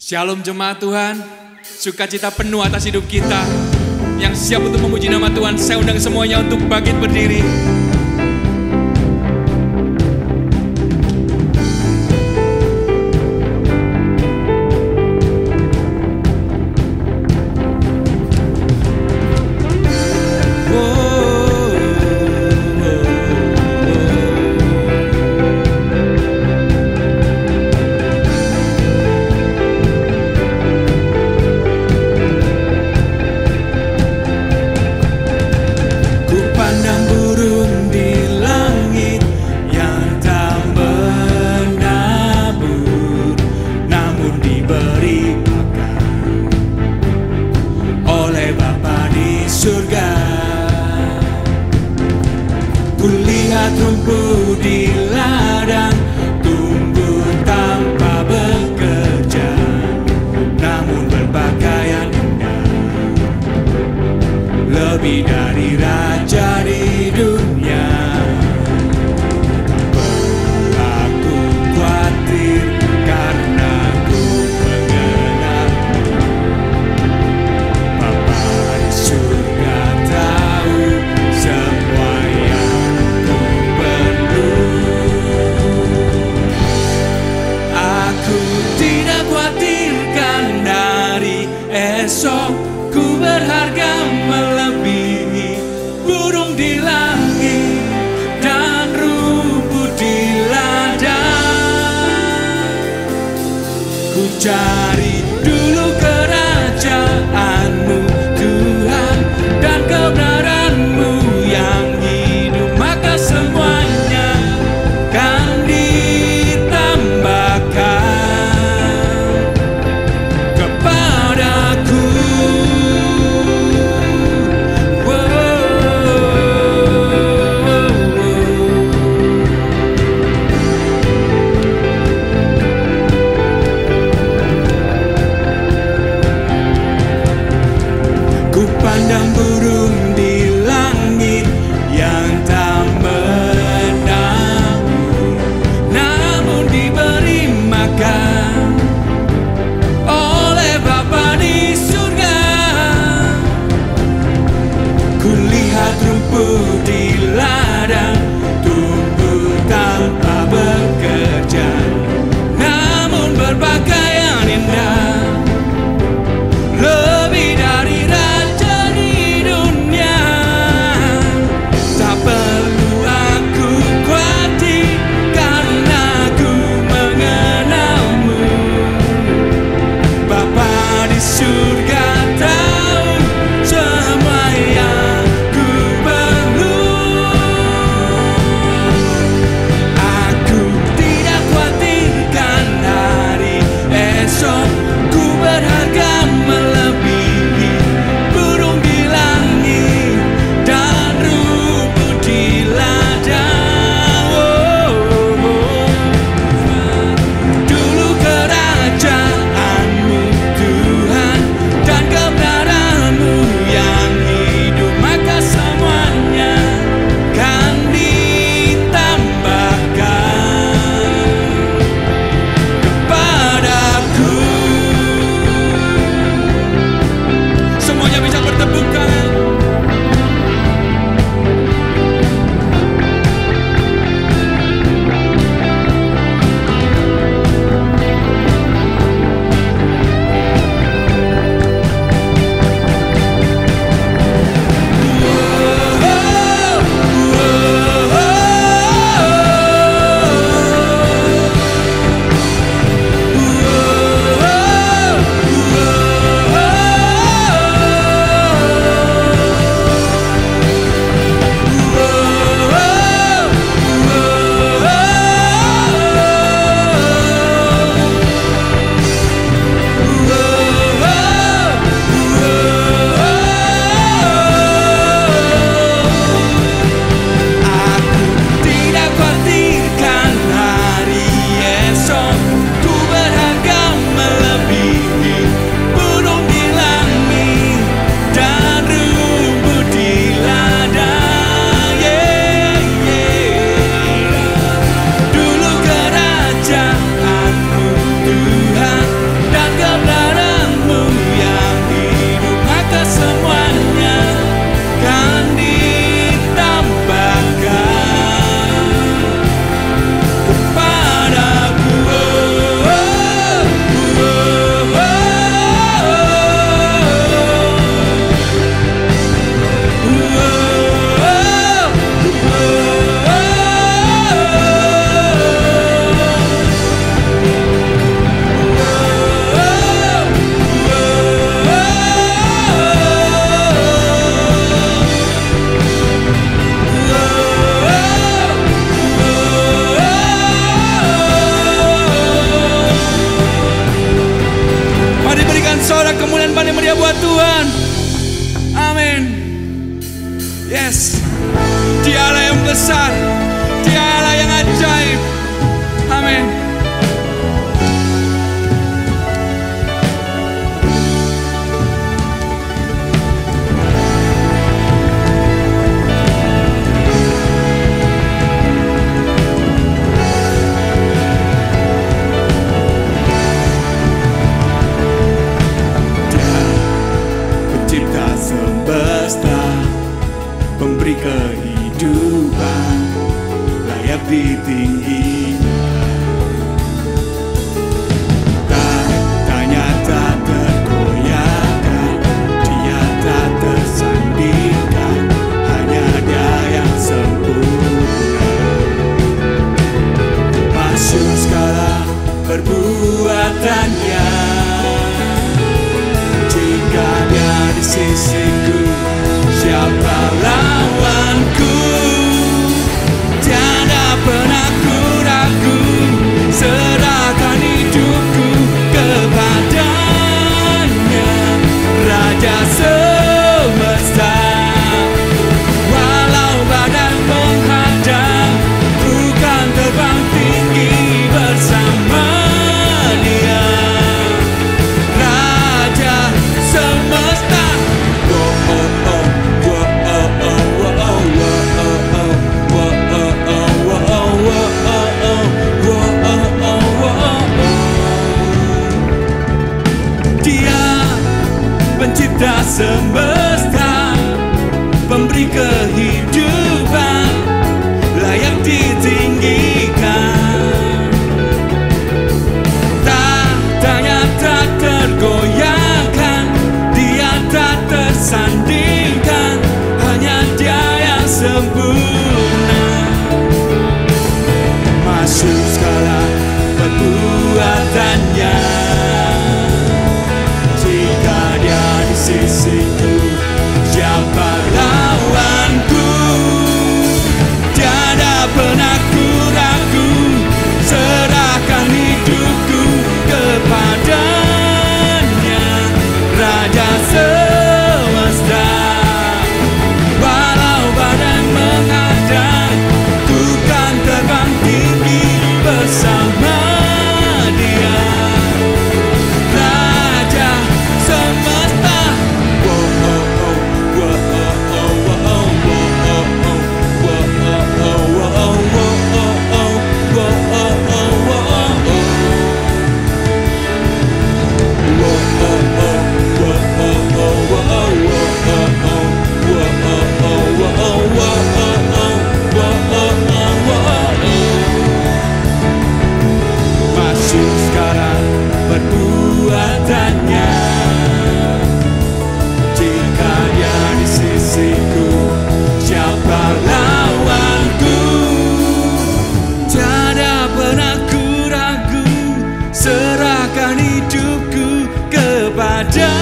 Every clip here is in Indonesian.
Shalom jemaat Tuhan, sukacita penuh atas hidup kita. Yang siap untuk memuji nama Tuhan, saya undang semuanya untuk bangkit berdiri. Tumbuh di ladang, tumbuh tanpa bekerja, namun berpakaian indah, lebih dari raja di dunia. Aku khawatir karena ku mengenal Bapa di surga tahu semua yang aku tidak khawatirkan dari esok. Ku berharga melebihi burung di langit dan rumput di ladang. Ku cari dulu kerajaan-Mu Tuhan, dan kebenaran-Mu yang hidup, maka semuanya kan ditambahkan kepadaku. besar. Dia Allah yang ajaib. Amin. Semesta pemberi kehidupan layak ditinggikan. Tanya tak tergoyahkan, dia tak tersandingkan, hanya dia yang sempurna. Masyhur segala perbuatannya, jika dia di sisiku, siapa lawanku? Tiada pernah ku ragu, serahkan hidupku kepadanya, Raja semesta. Walau badai menghadang, ku kan terbang tinggi bersama Dia, Raja semesta. Pencipta semesta, pemberi kehidupan, layak ditinggikan. Tahtanya tak tergoyahkan, dia tak tersandingkan, hanya dia yang sempurna. Masyhur segala perbuatannya, jika dia di sisiku, siapa lawanku? Tiada pernah ku ragu, serahkan hidupku kepadanya, Raja semesta. Walau badai menghadang, ku kan terbang tinggi bersama Dia, Raja semesta. Masyhur segala perbuatannya, jika dia di sisiku, siapa lawanku? Tiada pernah ku ragu, serahkan hidupku kepadanya,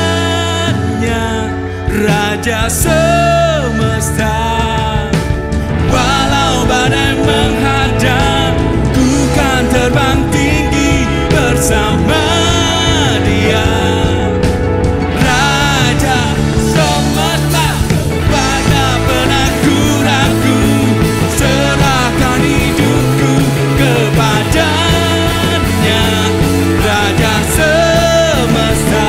Raja semesta. Walau badai menghadang, ku kan terbang tinggi bersama Dia, Raja semesta. Pada pernah ku ragu, serahkan hidupku kepadanya, Raja semesta.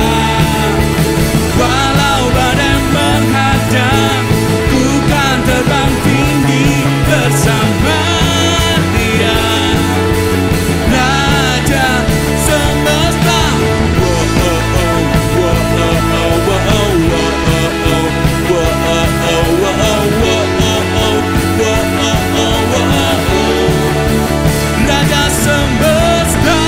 Walau badai menghadang, ku kan terbang tinggi bersama Dia, Raja semesta. Raja semesta.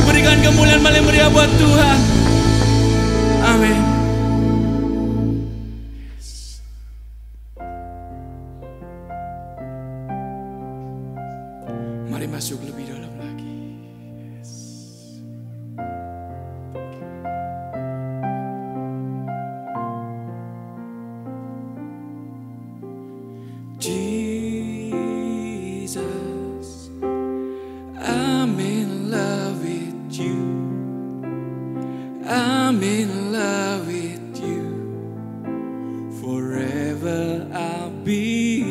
Berikan kemuliaan paling meriah buat Tuhan. Amin. Mari masuk lebih dalam lagi. Jesus, I'm in love with you. I'm in love with you. Forever I'll be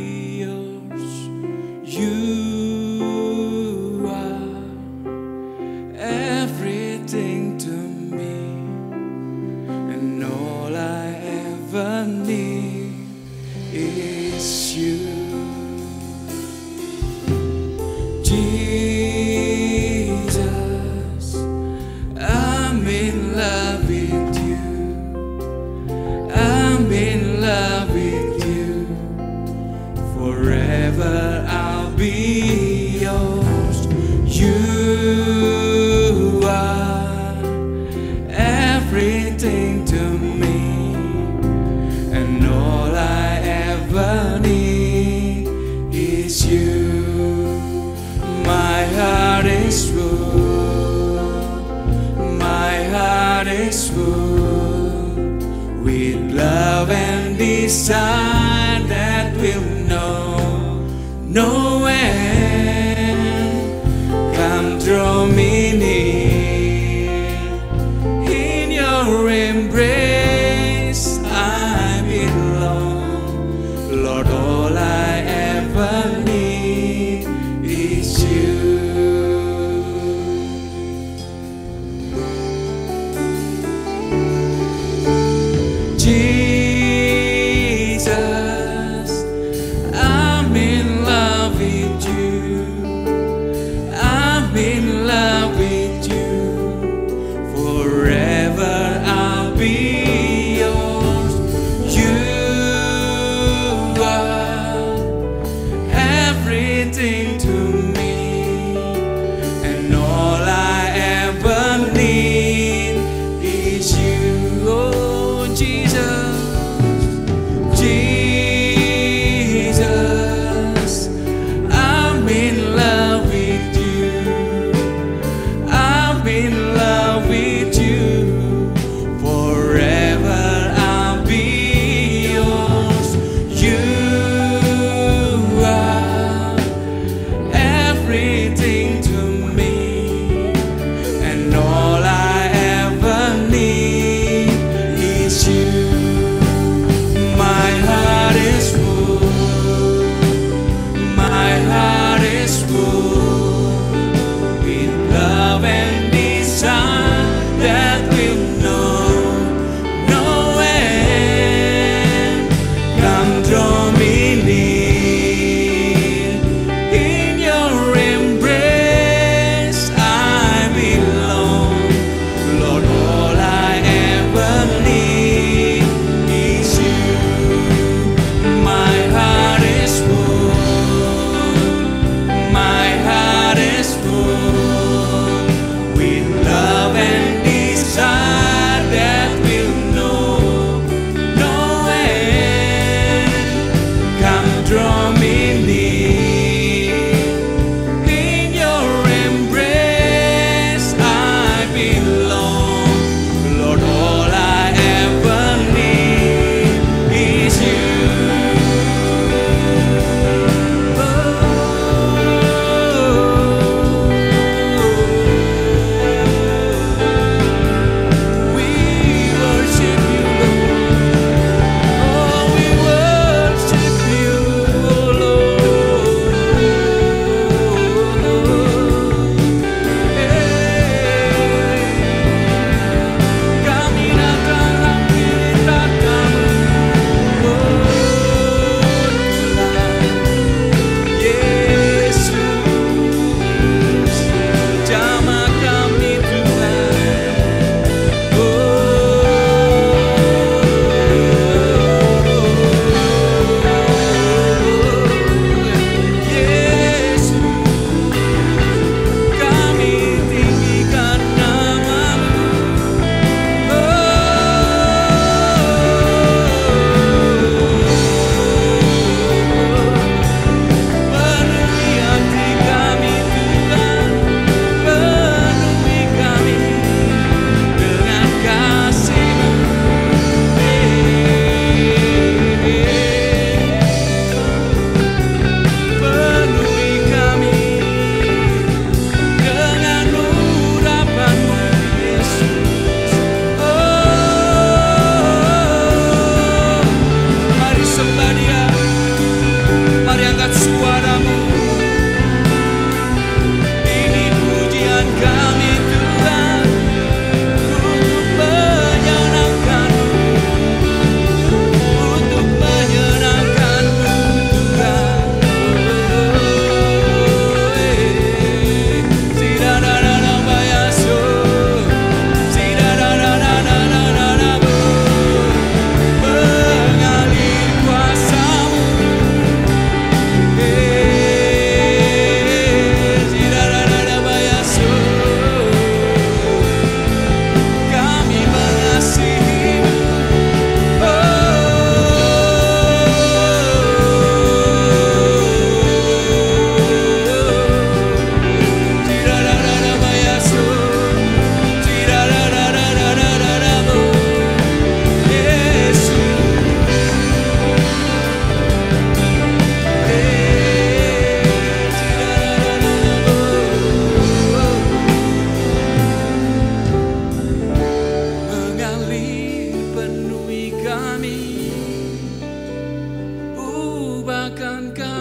desire that will know no end. Come draw me near, in your embrace I belong. Lord, all I ever need is you. Jesus, I'm in love with you. I'm in love with you. Forever I'll be yours. You are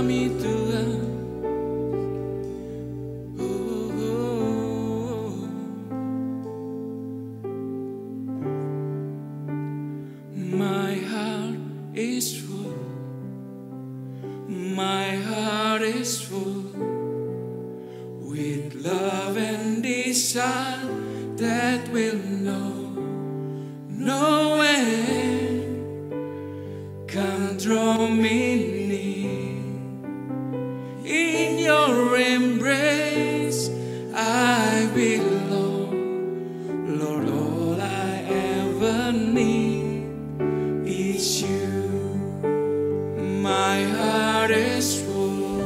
kami Tuhan. My heart is full. My heart is full with love and desire that will know no end. Come draw me near. In your embrace I belong. Lord, all I ever need is you. My heart is full.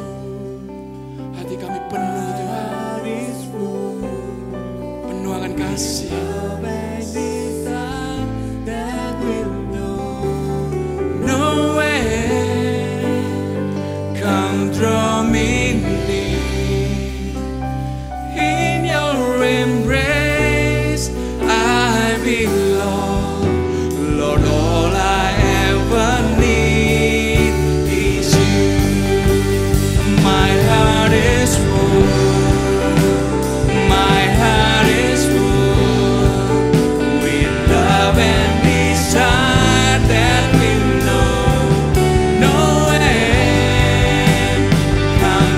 Hati kami penuh Tuhan, penuh akan kasih. No way, come draw me near. In your embrace I belong. Lord, all I ever need is you. My heart is full. My heart is full with love and desire that we know no end. Come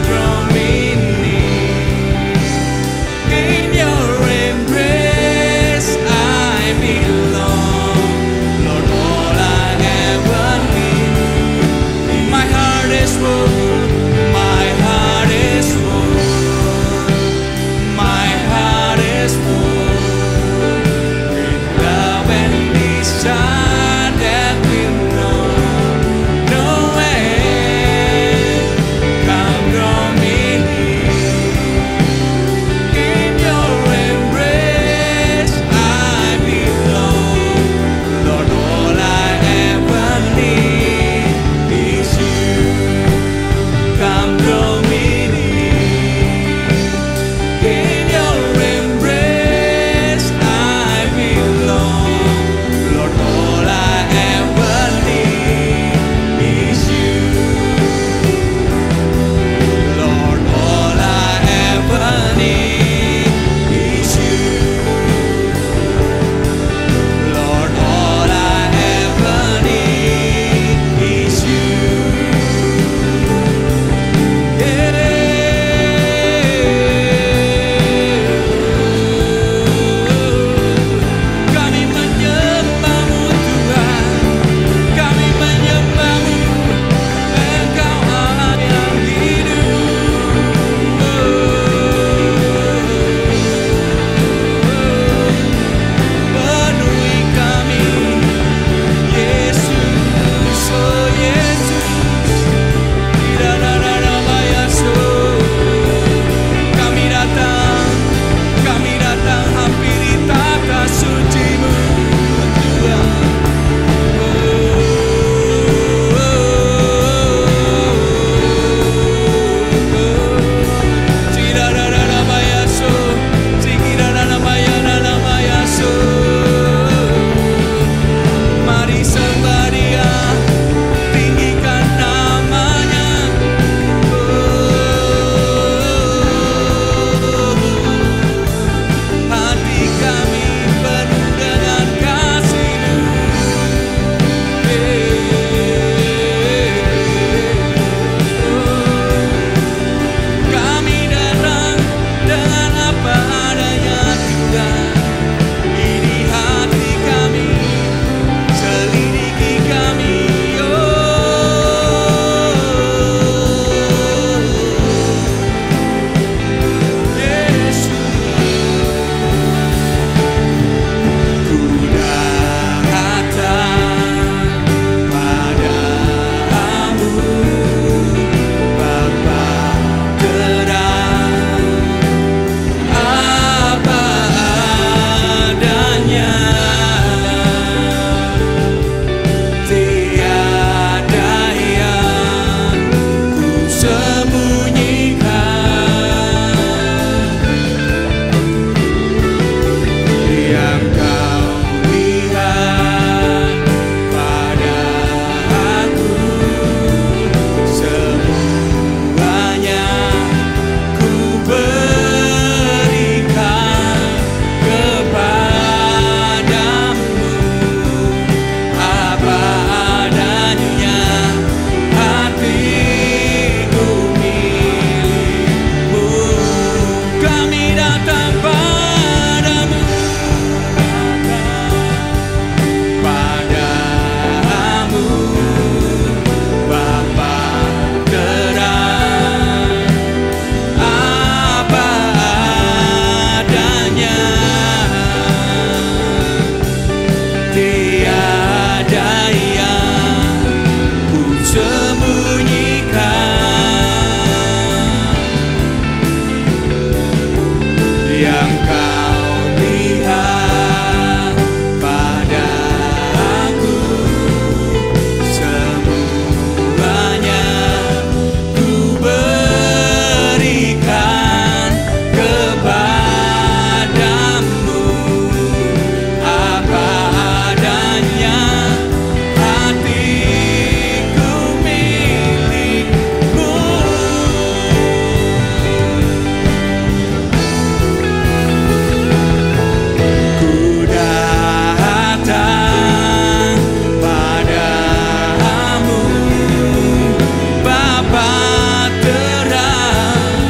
dapat terang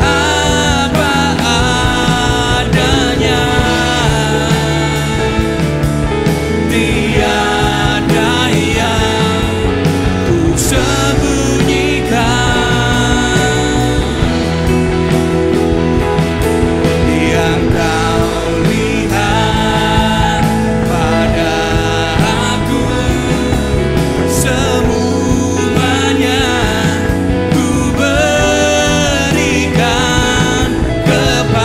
apa adanya. Tiada yang ku sembunyikan, yang kau lihat pada aku, semuanya ku berikan kepadamu.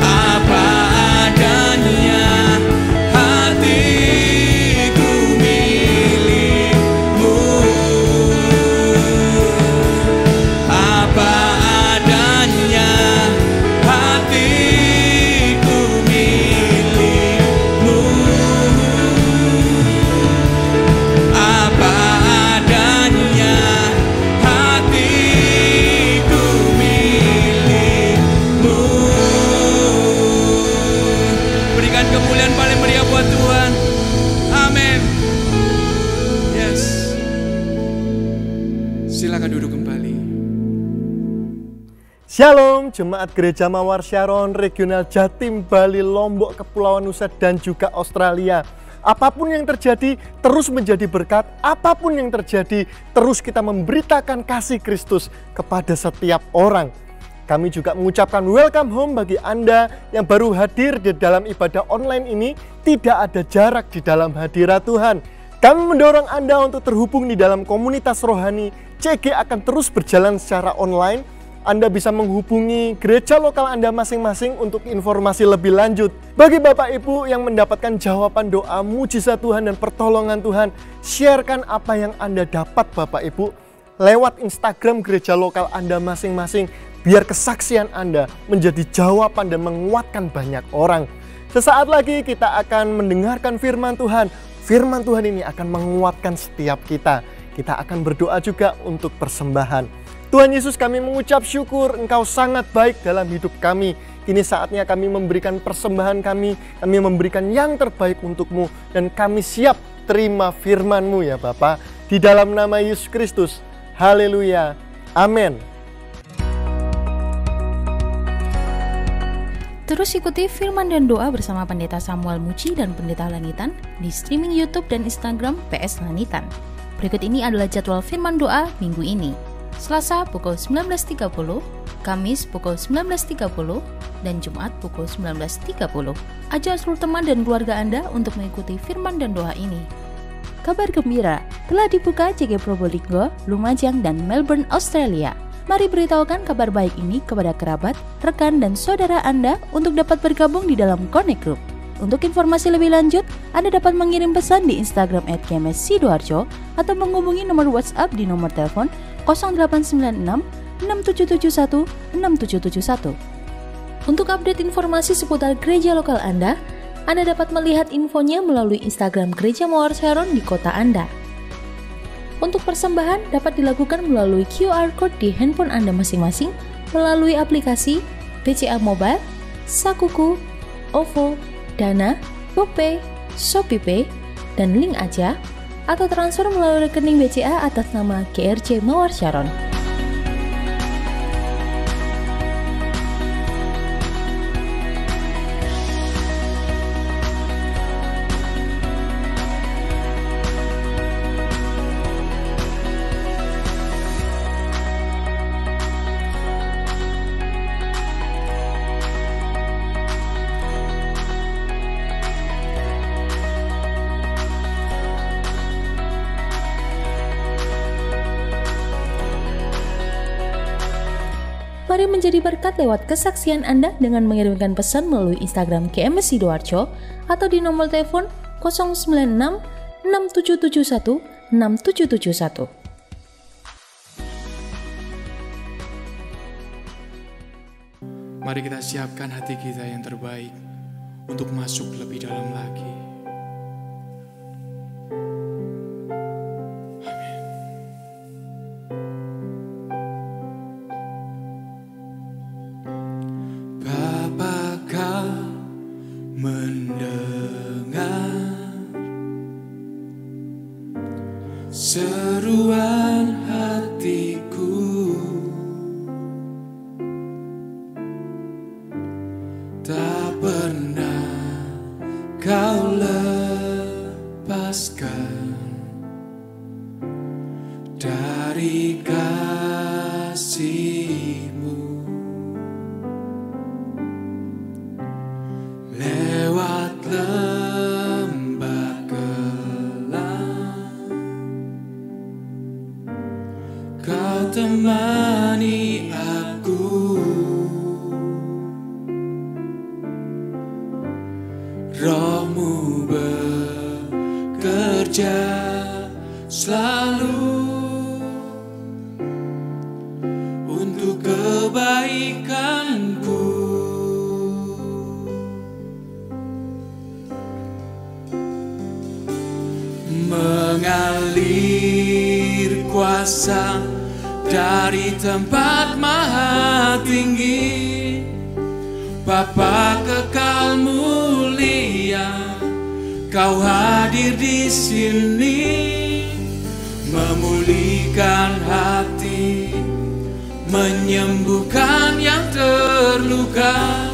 Apa adanya hatiku milikmu, apa adanya hatiku milikmu, apa adanya hatiku milikmu. Berikan kemuliaan paling meriah buat Tuhan. Amin. Yes. Silakan duduk kembali. Shalom, Jemaat Gereja Mawar Sharon, Regional Jatim, Bali, Lombok, Kepulauan Nusa, dan juga Australia. Apapun yang terjadi, terus menjadi berkat. Apapun yang terjadi, terus kita memberitakan kasih Kristus kepada setiap orang. Kami juga mengucapkan welcome home bagi Anda yang baru hadir di dalam ibadah online ini. Tidak ada jarak di dalam hadirat Tuhan. Kami mendorong Anda untuk terhubung di dalam komunitas rohani. CG akan terus berjalan secara online. Anda bisa menghubungi gereja lokal Anda masing-masing untuk informasi lebih lanjut. Bagi Bapak Ibu yang mendapatkan jawaban doa, mujizat Tuhan dan pertolongan Tuhan, sharekan apa yang Anda dapat Bapak Ibu lewat Instagram gereja lokal Anda masing-masing, biar kesaksian Anda menjadi jawaban dan menguatkan banyak orang. Sesaat lagi kita akan mendengarkan firman Tuhan. Firman Tuhan ini akan menguatkan setiap kita. Kita akan berdoa juga untuk persembahan. Tuhan Yesus, kami mengucap syukur Engkau sangat baik dalam hidup kami. Kini saatnya kami memberikan persembahan kami memberikan yang terbaik untuk-Mu, dan kami siap terima firman-Mu ya Bapa. Di dalam nama Yesus Kristus, haleluya, amin. Terus ikuti firman dan doa bersama Pendeta Samuel Muji dan Pendeta Lanitan di streaming YouTube dan Instagram PS Lanitan. Berikut ini adalah jadwal firman doa minggu ini. Selasa pukul 19.30, Kamis pukul 19.30, dan Jumat pukul 19.30. Ajak seluruh teman dan keluarga Anda untuk mengikuti firman dan doa ini. Kabar gembira, telah dibuka CG Probolinggo, Lumajang, dan Melbourne, Australia. Mari beritahukan kabar baik ini kepada kerabat, rekan, dan saudara Anda untuk dapat bergabung di dalam Connect Group. Untuk informasi lebih lanjut, Anda dapat mengirim pesan di Instagram @GMS_Sidoarjo atau menghubungi nomor WhatsApp di nomor telepon 0896 6771 6771. Untuk update informasi seputar gereja lokal Anda dapat melihat infonya melalui Instagram Gereja Mawar Sharon di kota Anda. Untuk persembahan dapat dilakukan melalui QR Code di handphone Anda masing-masing, melalui aplikasi BCA Mobile, Sakuku, OVO, Dana, GoPay, ShopeePay, dan Link Aja, atau transfer melalui rekening BCA atas nama GRJ Mawar Sharon. Mari menjadi berkat lewat kesaksian Anda dengan mengirimkan pesan melalui Instagram GMS Sidoarjo atau di nomor telepon 096 6771 6771. Mari kita siapkan hati kita yang terbaik untuk masuk lebih dalam lagi. seruan hatiku. Tak pernah kau lepaskan dari kasih-Mu. Lewat lembah gelap, Kau temani aku. Roh-Mu bekerja selalu untuk kebaikanku. Mengalir kuasa dari tempat maha tinggi, Bapa kekal mulia, Kau hadir di sini, memulihkan hati, menyembuhkan yang terluka.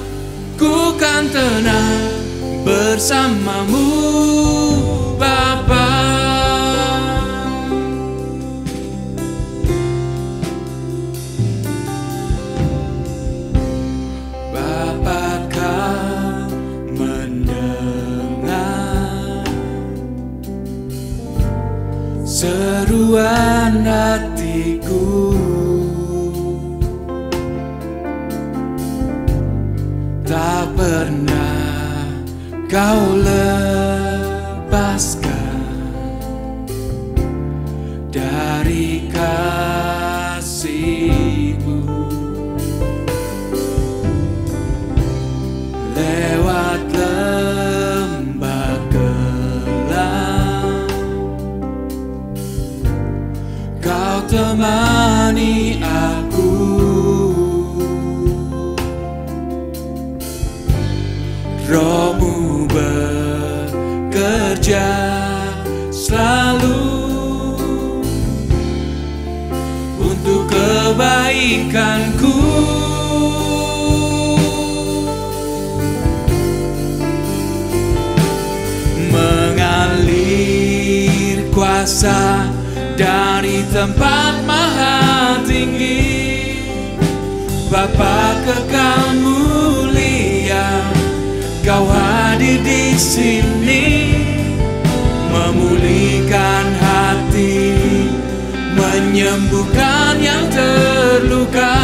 Ku kan tenang bersama-Mu, Bapa. Bapa, Kau mendengar seruan hatiku. Tak pernah Kau lepaskan dari kasih-Mu. Lewat lembah gelap, Kau temani aku. Roh-Mu bekerja selalu untuk kebaikanku. Mengalir kuasa dari tempat maha tinggi, Bapa kekal mulia, Kau hadir di sini, memulihkan hati, menyembuhkan yang terluka.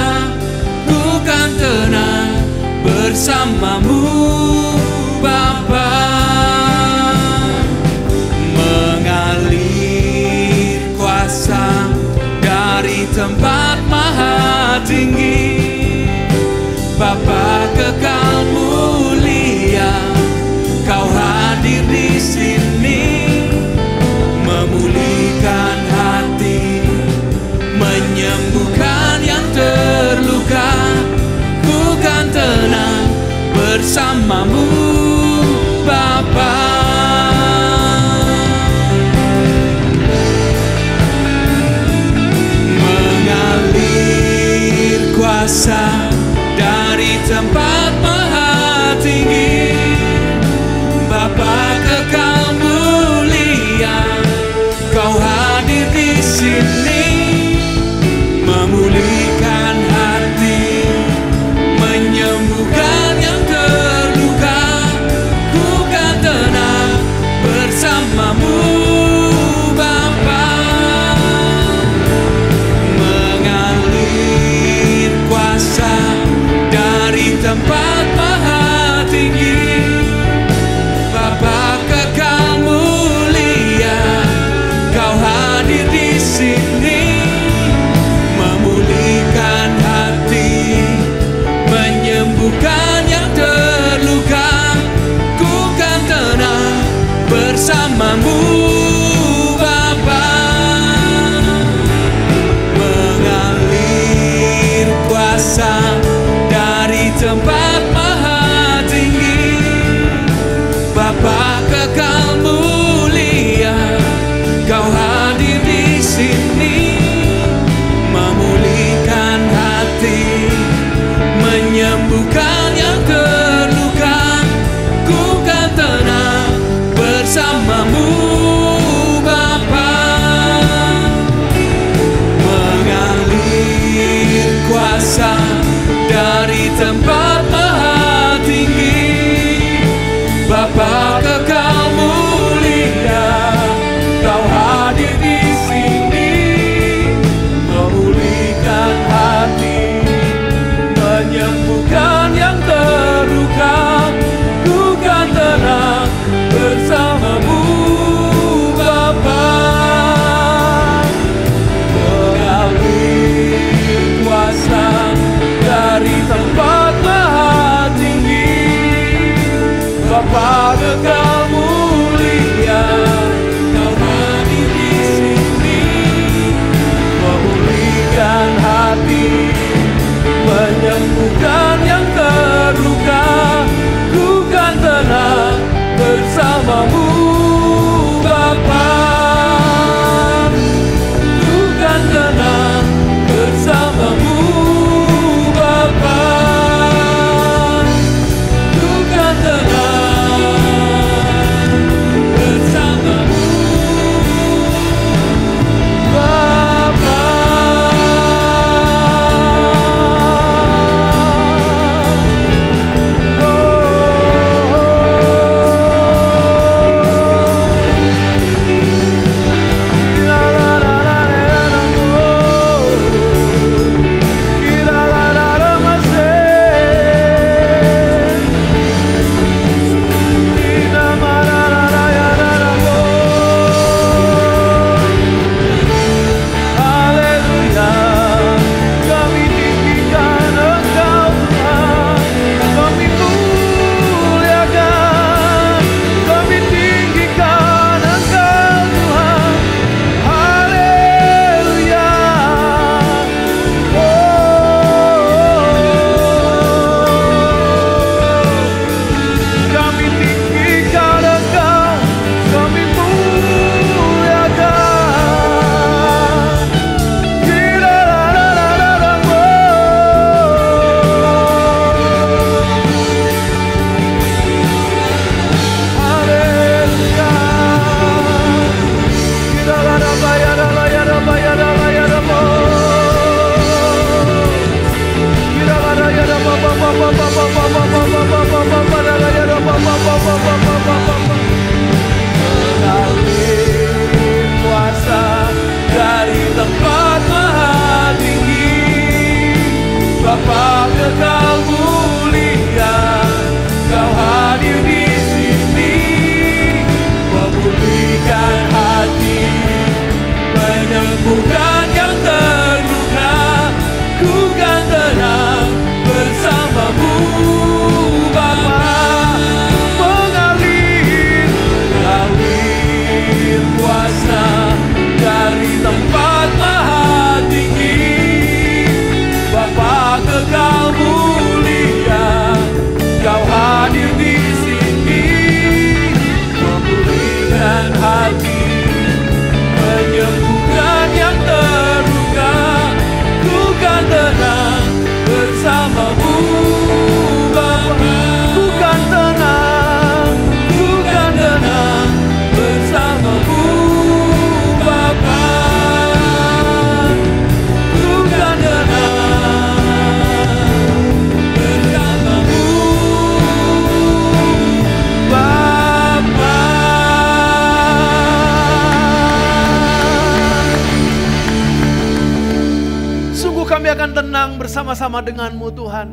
Ku kan tenang bersama-Mu, Bapa. Mengalir kuasa dari tempat maha tinggi, Bapa kekal mulia, Kau hadir di sini, memulihkan hati, menyembuhkan yang terluka. Ku kan tenang bersama-Mu, Bapa. Mengalir kuasa dari tempat maha tinggi, Bapa kekal mulia, Kau hadir di sini, memulihkan hati, menyembuhkan yang terluka. Ku kan tenang bersama-Mu, Bapa. Mengalir kuasa kuasa dari tempat maha tinggi, Bapa kekal mulia, Kau hadir di sini, memulihkan hati, menyembuhkan yang terluka, ku kan tenang bersamamu, Bapa. Mengalir kuasa dari tempat maha tinggi, Bapa kekal mulia, Kau hadir di sini, memulihkan hati, menyembuhkan yang terluka, ku kan tenang bersamamu, Bapa. Ku kan tenang bersamamu, Bapa. Ku kan tenang bersamamu, Bapa. Sungguh kami akan tenang bersama-sama dengan-Mu, Tuhan.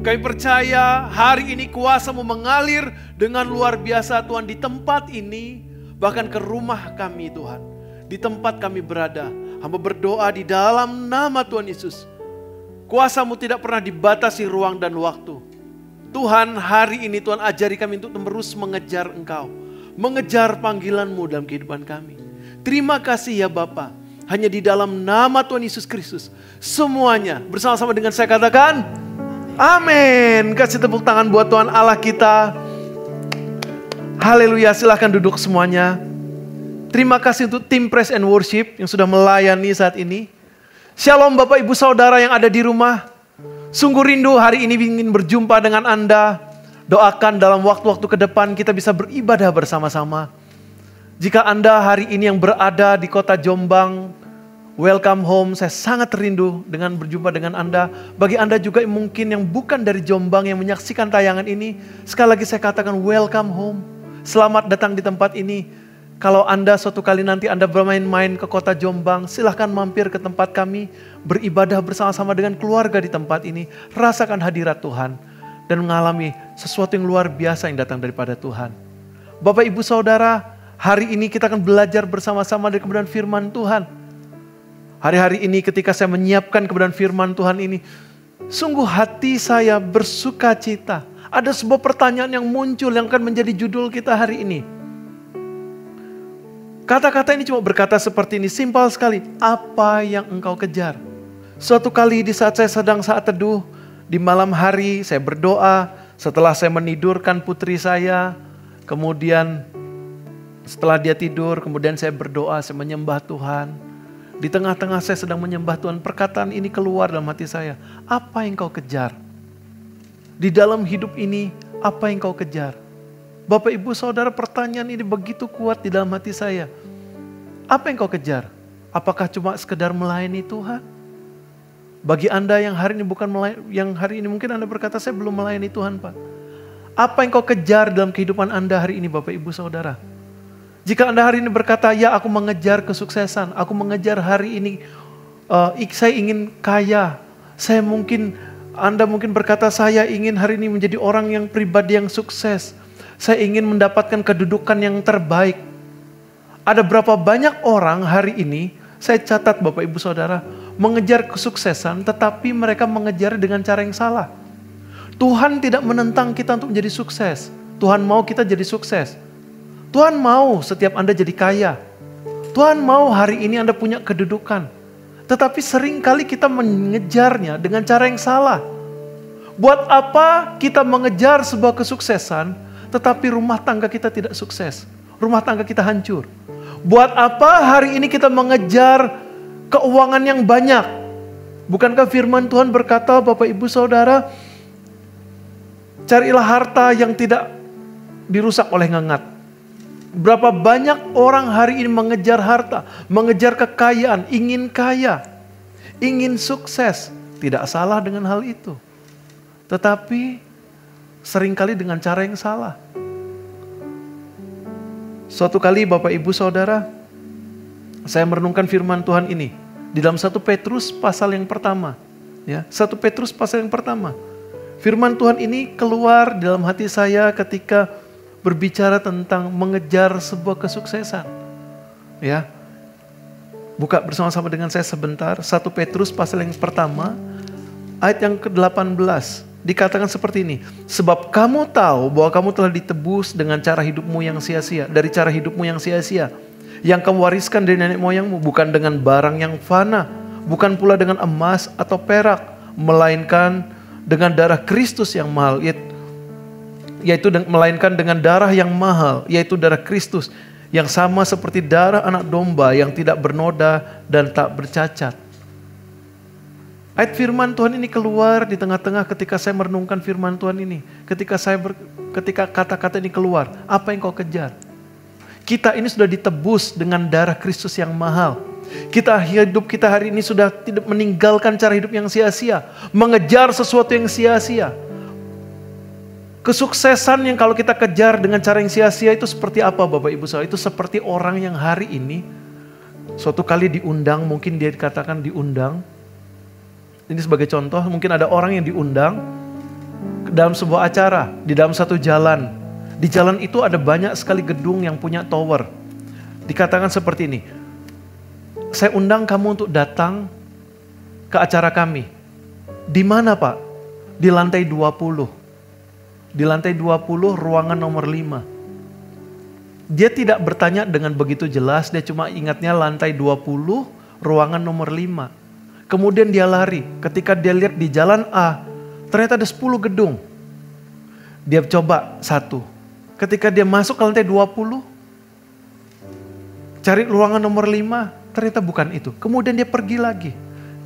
Kami percaya hari ini kuasa-Mu mengalir dengan luar biasa, Tuhan, di tempat ini, bahkan ke rumah kami, Tuhan. Di tempat kami berada, hamba berdoa di dalam nama Tuhan Yesus. Kuasa-Mu tidak pernah dibatasi ruang dan waktu. Tuhan, hari ini Tuhan ajari kami untuk terus mengejar Engkau, mengejar panggilan-Mu dalam kehidupan kami. Terima kasih ya Bapa. Hanya di dalam nama Tuhan Yesus Kristus, semuanya bersama-sama dengan saya katakan, amin. Kasih tepuk tangan buat Tuhan Allah kita. Haleluya, silahkan duduk semuanya. Terima kasih untuk tim Praise and Worship yang sudah melayani saat ini. Shalom Bapak Ibu Saudara yang ada di rumah. Sungguh rindu hari ini ingin berjumpa dengan Anda. Doakan dalam waktu-waktu ke depan kita bisa beribadah bersama-sama. Jika Anda hari ini yang berada di kota Jombang, welcome home. Saya sangat rindu dengan berjumpa dengan Anda. Bagi Anda juga mungkin yang bukan dari Jombang yang menyaksikan tayangan ini, sekali lagi saya katakan welcome home. Selamat datang di tempat ini. Kalau Anda suatu kali nanti Anda bermain-main ke kota Jombang, silahkan mampir ke tempat kami, beribadah bersama-sama dengan keluarga di tempat ini. Rasakan hadirat Tuhan dan mengalami sesuatu yang luar biasa yang datang daripada Tuhan. Bapak Ibu Saudara, hari ini kita akan belajar bersama-sama dari kebenaran firman Tuhan. Hari-hari ini ketika saya menyiapkan kebenaran firman Tuhan ini, sungguh hati saya bersuka cita. Ada sebuah pertanyaan yang muncul yang akan menjadi judul kita hari ini. Kata-kata ini cuma berkata seperti ini, simpel sekali. Apa yang engkau kejar? Suatu kali di saat saya sedang saat teduh, di malam hari saya berdoa, setelah saya menidurkan putri saya, kemudian setelah dia tidur, kemudian saya berdoa, saya menyembah Tuhan. Di tengah-tengah saya sedang menyembah Tuhan, perkataan ini keluar dalam hati saya. Apa yang kau kejar? Di dalam hidup ini, apa yang kau kejar? Bapak Ibu Saudara, pertanyaan ini begitu kuat di dalam hati saya. Apa yang kau kejar? Apakah cuma sekedar melayani Tuhan? Bagi Anda yang hari ini mungkin Anda berkata, saya belum melayani Tuhan, Pak. Apa yang kau kejar dalam kehidupan Anda hari ini, Bapak Ibu Saudara? Jika Anda hari ini berkata, ya aku mengejar kesuksesan, aku mengejar hari ini, saya ingin kaya. Anda mungkin berkata, saya ingin hari ini menjadi orang yang pribadi yang sukses. Saya ingin mendapatkan kedudukan yang terbaik. Ada berapa banyak orang hari ini, saya catat Bapak Ibu Saudara, mengejar kesuksesan tetapi mereka mengejar dengan cara yang salah. Tuhan tidak menentang kita untuk menjadi sukses. Tuhan mau kita jadi sukses. Tuhan mau setiap Anda jadi kaya. Tuhan mau hari ini Anda punya kedudukan. Tetapi seringkali kita mengejarnya dengan cara yang salah. Buat apa kita mengejar sebuah kesuksesan tetapi rumah tangga kita tidak sukses, rumah tangga kita hancur? Buat apa hari ini kita mengejar keuangan yang banyak? Bukankah firman Tuhan berkata, Bapak Ibu Saudara, carilah harta yang tidak dirusak oleh ngengat. Berapa banyak orang hari ini mengejar harta, mengejar kekayaan, ingin kaya, ingin sukses. Tidak salah dengan hal itu. Tetapi seringkali dengan cara yang salah. Suatu kali Bapak Ibu Saudara, saya merenungkan firman Tuhan ini di dalam 1 Petrus pasal yang pertama. Ya, 1 Petrus pasal yang pertama. Firman Tuhan ini keluar dalam hati saya ketika berbicara tentang mengejar sebuah kesuksesan. Ya. Buka bersama-sama dengan saya sebentar. 1 Petrus pasal yang pertama, ayat yang ke-18. Dikatakan seperti ini. Sebab kamu tahu bahwa kamu telah ditebus dengan cara hidupmu yang sia-sia. Dari cara hidupmu yang sia-sia. Yang kamu wariskan dari nenek moyangmu. Bukan dengan barang yang fana. Bukan pula dengan emas atau perak. Melainkan dengan darah Kristus yang mahal. Melainkan dengan darah yang mahal. Yaitu darah Kristus. Yang sama seperti darah anak domba. Yang tidak bernoda dan tak bercacat. Ayat firman Tuhan ini keluar di tengah-tengah ketika saya merenungkan firman Tuhan ini. Ketika kata-kata ini keluar, apa yang kau kejar? Kita ini sudah ditebus dengan darah Kristus yang mahal. Hidup kita hari ini sudah tidak meninggalkan cara hidup yang sia-sia. Mengejar sesuatu yang sia-sia. Kesuksesan yang kalau kita kejar dengan cara yang sia-sia itu seperti apa Bapak Ibu Saudara? Itu seperti orang yang hari ini suatu kali diundang, mungkin dia dikatakan diundang. Ini sebagai contoh, mungkin ada orang yang diundang dalam sebuah acara, di dalam satu jalan. Di jalan itu ada banyak sekali gedung yang punya tower. Dikatakan seperti ini, saya undang kamu untuk datang ke acara kami. Di mana Pak? Di lantai 20. Di lantai 20 ruangan nomor 5. Dia tidak bertanya dengan begitu jelas, dia cuma ingatnya lantai 20 ruangan nomor 5. Kemudian dia lari, ketika dia lihat di jalan A, ternyata ada 10 gedung. Dia coba satu. Ketika dia masuk ke lantai 20, cari ruangan nomor 5, ternyata bukan itu. Kemudian dia pergi lagi,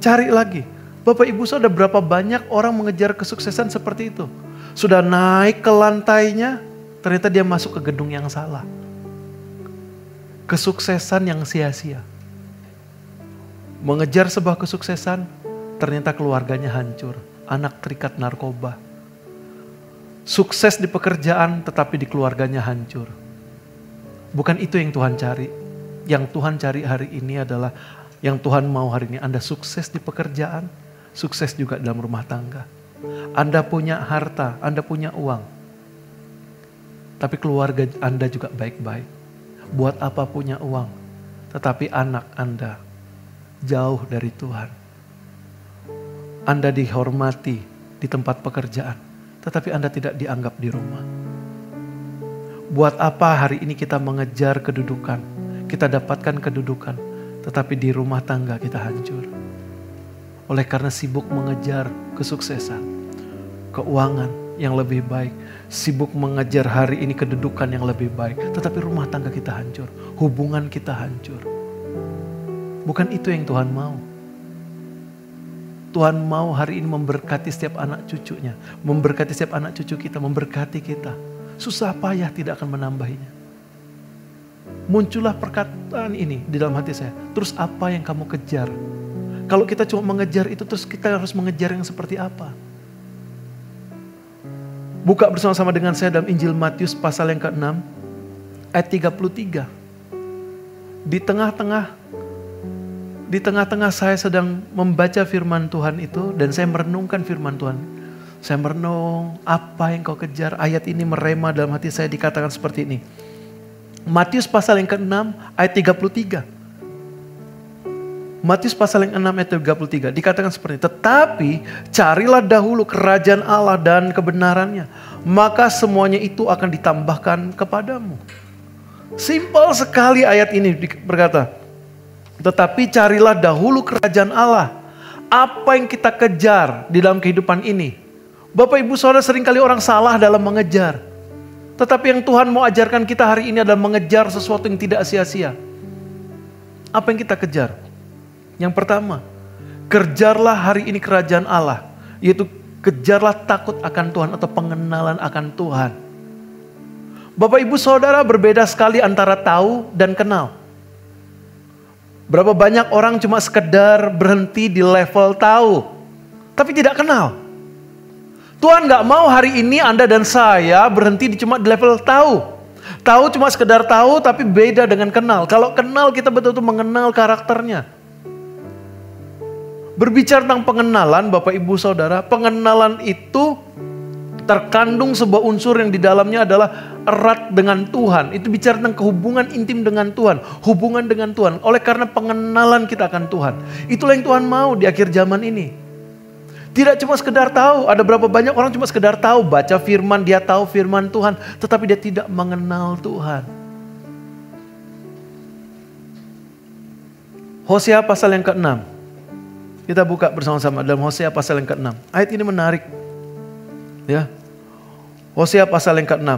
cari lagi. Bapak Ibu Saudara, berapa banyak orang mengejar kesuksesan seperti itu. Sudah naik ke lantainya, ternyata dia masuk ke gedung yang salah. Kesuksesan yang sia-sia. Mengejar sebuah kesuksesan, ternyata keluarganya hancur. Anak terikat narkoba. Sukses di pekerjaan, tetapi di keluarganya hancur. Bukan itu yang Tuhan cari. Yang Tuhan cari hari ini adalah, yang Tuhan mau hari ini, Anda sukses di pekerjaan, sukses juga dalam rumah tangga. Anda punya harta, Anda punya uang. Tapi keluarga Anda juga baik-baik. Buat apa punya uang? Tetapi anak Anda jauh dari Tuhan. Anda dihormati di tempat pekerjaan, tetapi Anda tidak dianggap di rumah. Buat apa hari ini kita mengejar kedudukan? Kita dapatkan kedudukan, tetapi di rumah tangga kita hancur. Oleh karena sibuk mengejar kesuksesan, keuangan yang lebih baik, sibuk mengejar hari ini kedudukan yang lebih baik, tetapi rumah tangga kita hancur, hubungan kita hancur. Bukan itu yang Tuhan mau. Tuhan mau hari ini memberkati setiap anak cucunya. Memberkati setiap anak cucu kita, memberkati kita. Susah payah tidak akan menambahinya. Muncullah perkataan ini di dalam hati saya. Terus apa yang kamu kejar? Kalau kita cuma mengejar itu, terus kita harus mengejar yang seperti apa? Buka bersama-sama dengan saya dalam Injil Matius pasal yang ke-6. Ayat 33. Di tengah-tengah saya sedang membaca firman Tuhan itu, dan saya merenungkan firman Tuhan. Saya merenung, apa yang kau kejar? Ayat ini merema dalam hati saya, dikatakan seperti ini. Matius pasal yang ke-6 ayat 33. Matius pasal yang 6 ayat 33 dikatakan seperti ini. Tetapi carilah dahulu kerajaan Allah dan kebenarannya, maka semuanya itu akan ditambahkan kepadamu. Simpel sekali ayat ini berkata. Tetapi carilah dahulu kerajaan Allah. Apa yang kita kejar di dalam kehidupan ini? Bapak Ibu Saudara, seringkali orang salah dalam mengejar. Tetapi yang Tuhan mau ajarkan kita hari ini adalah mengejar sesuatu yang tidak sia-sia. Apa yang kita kejar? Yang pertama, kejarlah hari ini kerajaan Allah. Yaitu kejarlah takut akan Tuhan atau pengenalan akan Tuhan. Bapak Ibu Saudara, berbeda sekali antara tahu dan kenal. Berapa banyak orang cuma sekedar berhenti di level tahu, tapi tidak kenal. Tuhan gak mau hari ini Anda dan saya berhenti cuma di level tahu. Tahu cuma sekedar tahu, tapi beda dengan kenal. Kalau kenal, kita betul-betul mengenal karakternya. Berbicara tentang pengenalan, Bapak Ibu Saudara, pengenalan itu terkandung sebuah unsur yang di dalamnya adalah erat dengan Tuhan. Itu bicara tentang hubungan intim dengan Tuhan, hubungan dengan Tuhan. Oleh karena pengenalan kita akan Tuhan. Itulah yang Tuhan mau di akhir zaman ini. Tidak cuma sekedar tahu, ada berapa banyak orang cuma sekedar tahu, baca firman, dia tahu firman Tuhan, tetapi dia tidak mengenal Tuhan. Hosea pasal yang ke-6. Kita buka bersama-sama dalam Hosea pasal yang ke-6. Ayat ini menarik. Ya. Hosea pasal yang ke-6.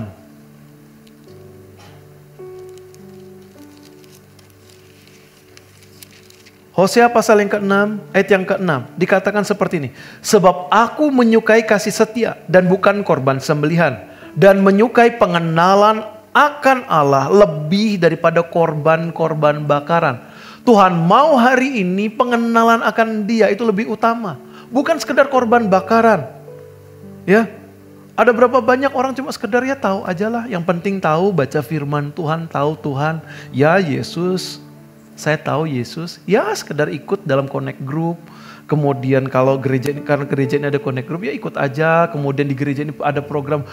Hosea pasal yang ke-6, ayat yang ke-6. Dikatakan seperti ini. Sebab aku menyukai kasih setia dan bukan korban sembelihan. Dan menyukai pengenalan akan Allah lebih daripada korban-korban bakaran. Tuhan mau hari ini pengenalan akan Dia itu lebih utama. Bukan sekedar korban bakaran. Ya, ada berapa banyak orang cuma sekedar ya tahu aja lah. Yang penting tahu, baca firman Tuhan, tahu Tuhan. Ya Yesus, saya tahu Yesus. Ya sekedar ikut dalam connect group. Kemudian kalau gereja ini, karena gereja ini ada connect group, ya ikut aja. Kemudian di gereja ini ada program,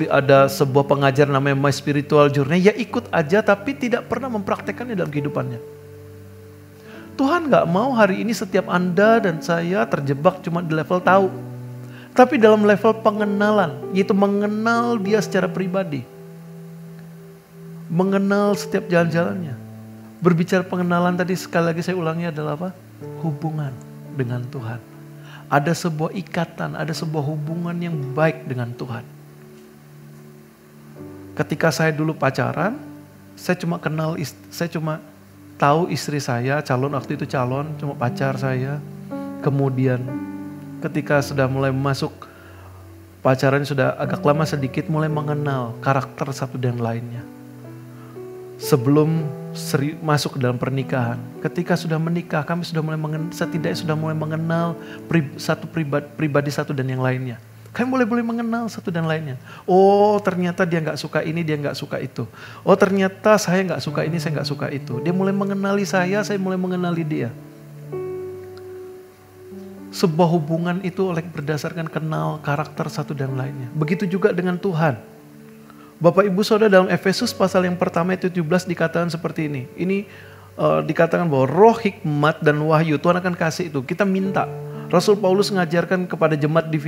ada sebuah pengajar namanya My Spiritual Journey. Ya ikut aja, tapi tidak pernah mempraktekannya dalam kehidupannya. Tuhan gak mau hari ini setiap Anda dan saya terjebak cuma di level tahu. Tapi dalam level pengenalan, yaitu mengenal Dia secara pribadi. Mengenal setiap jalan-jalannya. Berbicara pengenalan tadi sekali lagi saya ulangi adalah apa? Hubungan dengan Tuhan. Ada sebuah ikatan, ada sebuah hubungan yang baik dengan Tuhan. Ketika saya dulu pacaran, saya cuma tahu istri saya, calon waktu itu calon, cuma pacar saya. Kemudian ketika sudah mulai masuk pacaran, sudah agak lama sedikit, mulai mengenal karakter satu dan lainnya. Sebelum masuk ke dalam pernikahan, ketika sudah menikah, kami sudah mulai setidaknya sudah mulai mengenal pribadi satu dan yang lainnya. Kami mulai mengenal satu dan lainnya. Oh ternyata dia gak suka ini, dia gak suka itu. Oh ternyata saya gak suka ini, saya gak suka itu. Dia mulai mengenali saya mulai mengenali dia. Sebuah hubungan itu oleh berdasarkan kenal karakter satu dan lainnya. Begitu juga dengan Tuhan. Bapak Ibu Saudara, dalam Efesus pasal yang pertama ayat 17 dikatakan seperti ini. Ini dikatakan bahwa roh hikmat dan wahyu Tuhan akan kasih itu. Kita minta. Rasul Paulus mengajarkan kepada jemaat di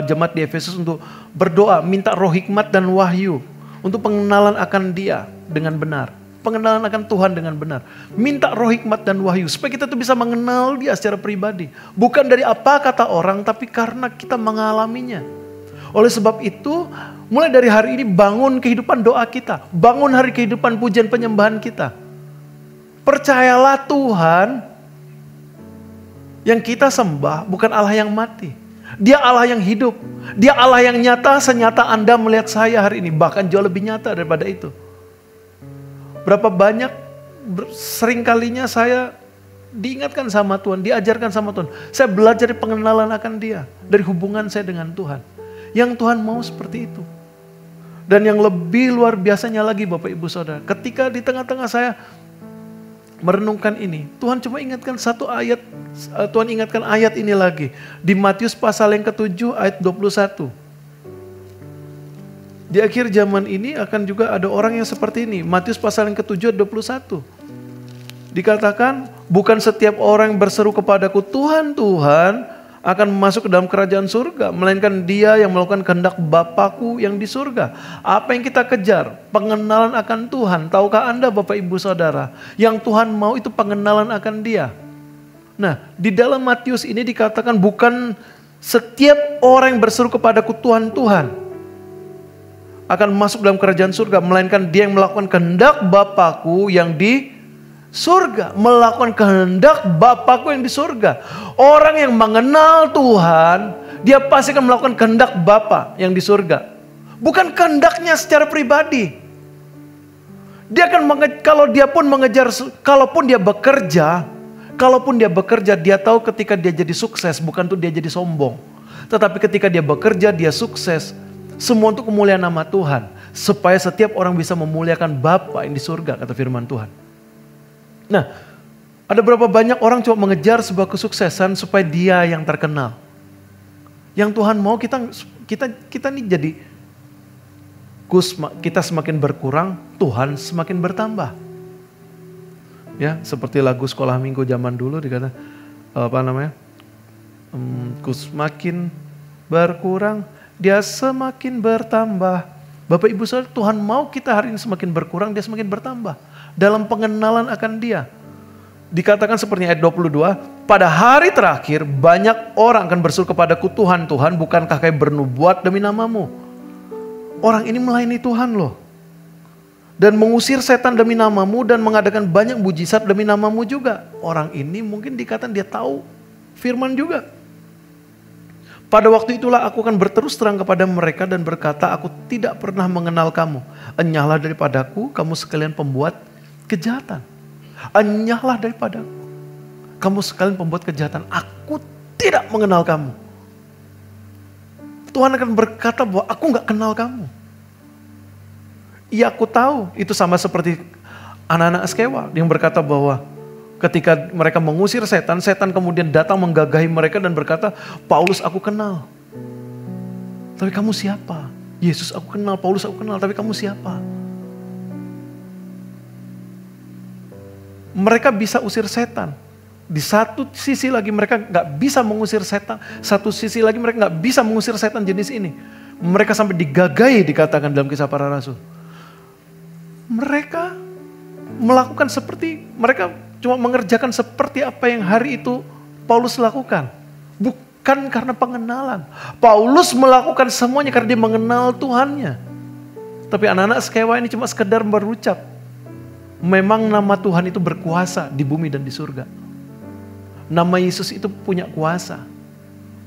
jemaat di Efesus untuk berdoa, minta roh hikmat dan wahyu untuk pengenalan akan Dia dengan benar. Pengenalan akan Tuhan dengan benar. Minta roh hikmat dan wahyu supaya kita tuh bisa mengenal Dia secara pribadi. Bukan dari apa kata orang, tapi karena kita mengalaminya. Oleh sebab itu, mulai dari hari ini bangun kehidupan doa kita. Bangun hari kehidupan pujian penyembahan kita. Percayalah Tuhan yang kita sembah bukan Allah yang mati. Dia Allah yang hidup. Dia Allah yang nyata, senyata Anda melihat saya hari ini. Bahkan jauh lebih nyata daripada itu. Berapa banyak seringkalinya saya diingatkan sama Tuhan, diajarkan sama Tuhan. Saya belajar pengenalan akan Dia. Dari hubungan saya dengan Tuhan. Yang Tuhan mau seperti itu. Dan yang lebih luar biasanya lagi Bapak Ibu Saudara. Ketika di tengah-tengah saya merenungkan ini, Tuhan cuma ingatkan satu ayat. Tuhan ingatkan ayat ini lagi. Di Matius pasal yang ke-7 ayat 21. Di akhir zaman ini akan juga ada orang yang seperti ini. Matius pasal yang ke-7 ayat 21. Dikatakan, bukan setiap orang yang berseru kepadaku, Tuhan, Tuhan, akan masuk ke dalam kerajaan surga. Melainkan dia yang melakukan kehendak Bapakku yang di surga. Apa yang kita kejar? Pengenalan akan Tuhan. Tahukah Anda Bapak Ibu Saudara? Yang Tuhan mau itu pengenalan akan Dia. Nah, di dalam Matius ini dikatakan bukan setiap orang yang berseru kepadaku Tuhan, Tuhan akan masuk dalam kerajaan surga. Melainkan dia yang melakukan kehendak Bapakku yang di surga. Melakukan kehendak Bapakku yang di surga. Orang yang mengenal Tuhan, dia pasti akan melakukan kehendak Bapa yang di surga. Bukan kehendaknya secara pribadi. Dia akan kalaupun dia bekerja, dia tahu ketika dia jadi sukses, bukan tuh dia jadi sombong. Tetapi ketika dia bekerja, dia sukses. Semua untuk kemuliaan nama Tuhan. Supaya setiap orang bisa memuliakan Bapa yang di surga, kata firman Tuhan. Nah, ada berapa banyak orang cuma mengejar sebuah kesuksesan supaya dia yang terkenal. Yang Tuhan mau kita nih jadi, kita semakin berkurang, Tuhan semakin bertambah. Ya, seperti lagu sekolah minggu zaman dulu dikata ku semakin berkurang, dia semakin bertambah. Bapak Ibu Saudara, Tuhan mau kita hari ini semakin berkurang, dia semakin bertambah. Dalam pengenalan akan dia. Dikatakan seperti ayat 22, pada hari terakhir banyak orang akan berseru kepadaku, Tuhan, Tuhan, bukankah kami bernubuat demi namamu? Orang ini melayani Tuhan loh. Dan mengusir setan demi namamu dan mengadakan banyak mujizat demi namamu juga. Orang ini mungkin dikatakan dia tahu firman juga. Pada waktu itulah aku akan berterus terang kepada mereka dan berkata, aku tidak pernah mengenal kamu. Enyahlah daripadaku, kamu sekalian pembuat kejahatan. Enyahlah daripadaku, kamu sekalian pembuat kejahatan. Aku tidak mengenal kamu. Tuhan akan berkata bahwa aku gak kenal kamu. Iya, aku tahu. Itu sama seperti anak-anak Askewa yang berkata bahwa ketika mereka mengusir setan, setan kemudian datang menggagahi mereka dan berkata, Paulus aku kenal. Tapi kamu siapa? Yesus aku kenal, Paulus aku kenal, tapi kamu siapa? Mereka bisa usir setan. Di satu sisi lagi mereka gak bisa mengusir setan. Satu sisi lagi mereka gak bisa mengusir setan jenis ini. Mereka sampai digagahi dikatakan dalam Kisah Para Rasul. Mereka melakukan mereka cuma mengerjakan seperti apa yang hari itu Paulus lakukan. Bukan karena pengenalan. Paulus melakukan semuanya karena dia mengenal Tuhannya. Tapi anak-anak Askewa ini cuma sekedar berucap. Memang nama Tuhan itu berkuasa di bumi dan di surga. Nama Yesus itu punya kuasa.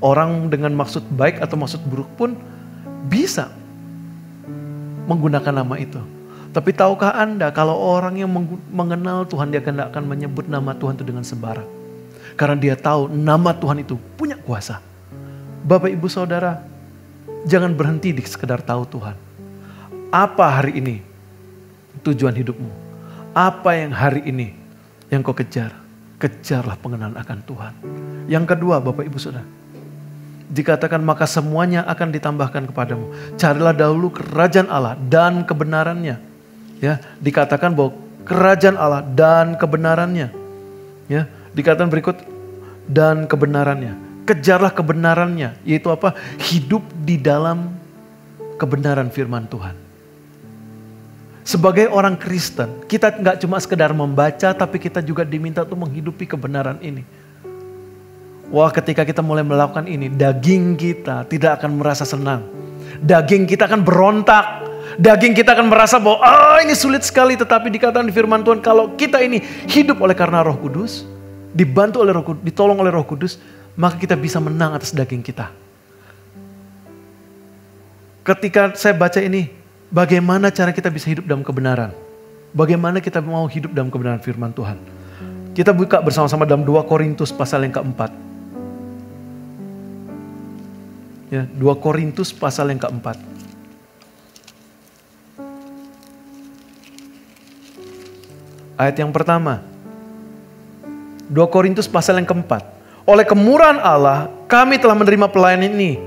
Orang dengan maksud baik atau maksud buruk pun bisa menggunakan nama itu. Tapi tahukah Anda kalau orang yang mengenal Tuhan, dia akan menyebut nama Tuhan itu dengan sembarang. Karena dia tahu nama Tuhan itu punya kuasa. Bapak Ibu Saudara, jangan berhenti di sekedar tahu Tuhan. Apa hari ini tujuan hidupmu? Apa yang hari ini yang kau kejar? Kejarlah pengenalan akan Tuhan. Yang kedua, Bapak Ibu Saudara, dikatakan maka semuanya akan ditambahkan kepadamu. Carilah dahulu kerajaan Allah dan kebenarannya. Ya, dikatakan bahwa kerajaan Allah dan kebenarannya. Ya, dikatakan berikut dan kebenarannya. Kejarlah kebenarannya, yaitu apa? Hidup di dalam kebenaran firman Tuhan. Sebagai orang Kristen, kita nggak cuma sekedar membaca, tapi kita juga diminta untuk menghidupi kebenaran ini. Wah, ketika kita mulai melakukan ini, daging kita tidak akan merasa senang. Daging kita akan berontak. Daging kita akan merasa bahwa ini sulit sekali. Tetapi dikatakan di firman Tuhan, kalau kita ini hidup oleh karena Roh Kudus, dibantu oleh Roh Kudus, ditolong oleh Roh Kudus, maka kita bisa menang atas daging kita. Ketika saya baca ini, bagaimana cara kita bisa hidup dalam kebenaran? Bagaimana kita mau hidup dalam kebenaran firman Tuhan? Kita buka bersama-sama dalam 2 Korintus pasal yang keempat. Ya, 2 Korintus pasal yang keempat. Ayat yang pertama. 2 Korintus pasal yang keempat. Oleh kemurahan Allah, kami telah menerima pelayanan ini.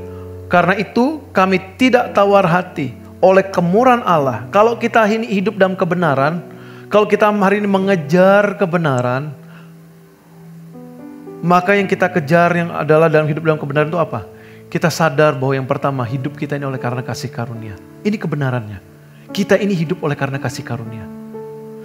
Karena itu kami tidak tawar hati. Oleh kemurahan Allah, kalau kita ini hidup dalam kebenaran, kalau kita hari ini mengejar kebenaran, maka yang kita kejar yang adalah dalam hidup dalam kebenaran itu apa? Kita sadar bahwa yang pertama, hidup kita ini oleh karena kasih karunia. Ini kebenarannya. Kita ini hidup oleh karena kasih karunia.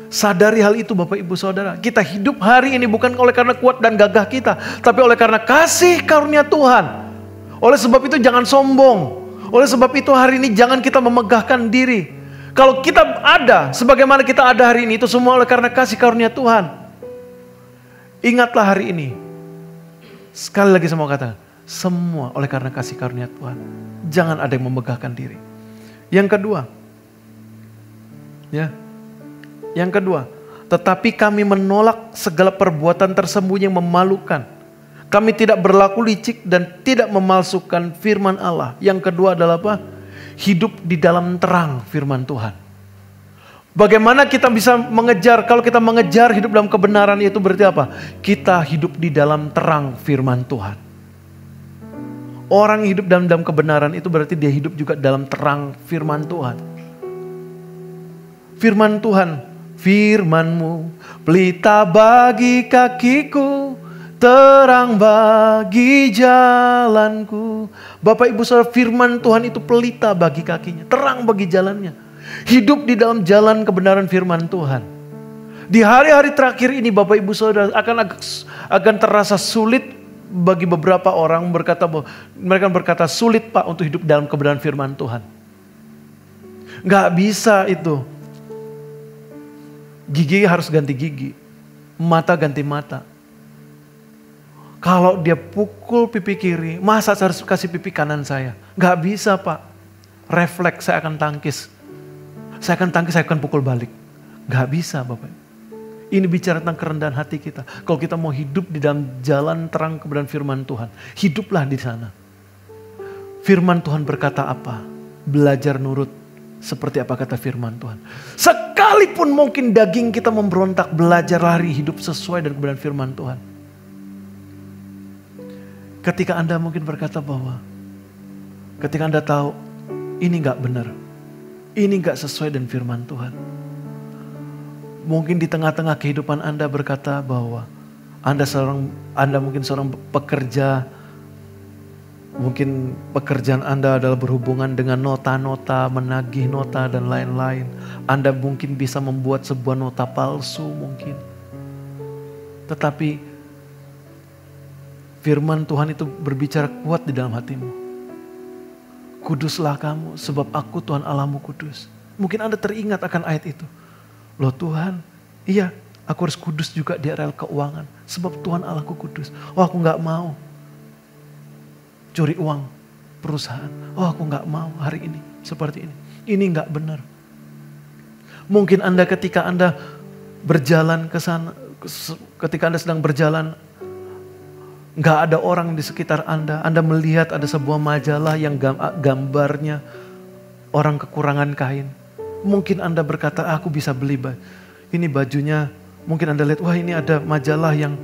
Sadari hal itu Bapak Ibu Saudara. Kita hidup hari ini bukan oleh karena kuat dan gagah kita, tapi oleh karena kasih karunia Tuhan. Oleh sebab itu jangan sombong. Oleh sebab itu hari ini jangan kita memegahkan diri. Kalau kita ada, sebagaimana kita ada hari ini, itu semua oleh karena kasih karunia Tuhan. Ingatlah hari ini. Sekali lagi saya mau katakan, semua oleh karena kasih karunia Tuhan. Jangan ada yang memegahkan diri. Yang kedua, ya, yang kedua, tetapi kami menolak segala perbuatan tersembunyi yang memalukan. Kami tidak berlaku licik dan tidak memalsukan firman Allah. Yang kedua adalah apa? Hidup di dalam terang firman Tuhan. Bagaimana kita bisa mengejar? Kalau kita mengejar hidup dalam kebenaran itu berarti apa? Kita hidup di dalam terang firman Tuhan. Orang hidup dalam kebenaran itu berarti dia hidup juga dalam terang firman Tuhan. Firman Tuhan, firman-Mu pelita bagi kakiku, terang bagi jalanku. Bapak Ibu Saudara, firman Tuhan itu pelita bagi kakinya, terang bagi jalannya. Hidup di dalam jalan kebenaran firman Tuhan. Di hari-hari terakhir ini Bapak Ibu Saudara akan terasa sulit bagi beberapa orang mereka berkata sulit Pak untuk hidup dalam kebenaran firman Tuhan. Gak bisa itu. Gigi harus ganti gigi, mata ganti mata. Kalau dia pukul pipi kiri, masa saya harus kasih pipi kanan saya? Gak bisa Pak. Refleks saya akan tangkis. Saya akan pukul balik. Gak bisa Bapak. Ini bicara tentang kerendahan hati kita. Kalau kita mau hidup di dalam jalan terang kebenaran firman Tuhan, hiduplah di sana. Firman Tuhan berkata apa? Belajar nurut seperti apa kata firman Tuhan. Sekalipun mungkin daging kita memberontak, belajar lari hidup sesuai dengan kebenaran firman Tuhan. Ketika Anda mungkin berkata bahwa ketika Anda tahu ini gak benar, ini gak sesuai dengan firman Tuhan. Mungkin di tengah-tengah kehidupan Anda berkata bahwa Anda mungkin seorang pekerja, mungkin pekerjaan Anda adalah berhubungan dengan nota-nota, menagih nota dan lain-lain. Anda mungkin bisa membuat sebuah nota palsu mungkin. Tetapi firman Tuhan itu berbicara kuat di dalam hatimu. Kuduslah kamu sebab aku Tuhan Allahmu kudus. Mungkin Anda teringat akan ayat itu. Loh Tuhan, iya aku harus kudus juga di area keuangan. Sebab Tuhan Allahku kudus. Oh aku gak mau curi uang perusahaan. Oh aku gak mau hari ini seperti ini. Ini gak benar. Mungkin Anda ketika Anda berjalan ke sana, ketika Anda sedang berjalan, gak ada orang di sekitar Anda. Anda melihat ada sebuah majalah yang gambarnya orang kekurangan kain. Mungkin Anda berkata, aku bisa beli ini bajunya. Mungkin Anda lihat, wah ini ada majalah yang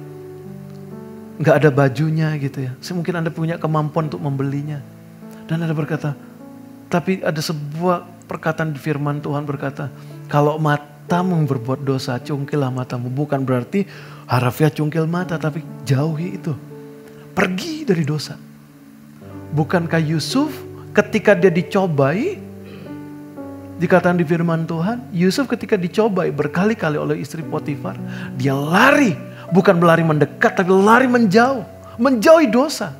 gak ada bajunya gitu ya. Mungkin Anda punya kemampuan untuk membelinya. Dan Anda berkata, tapi ada sebuah perkataan di firman Tuhan berkata, kalau matamu berbuat dosa, cungkillah matamu. Bukan berarti harfiah cungkil mata, tapi jauhi itu. Pergi dari dosa. Bukankah Yusuf ketika dia dicobai, dikatakan di firman Tuhan, Yusuf ketika dicobai berkali-kali oleh istri Potifar, dia lari, bukan berlari mendekat, tapi lari menjauh, menjauhi dosa.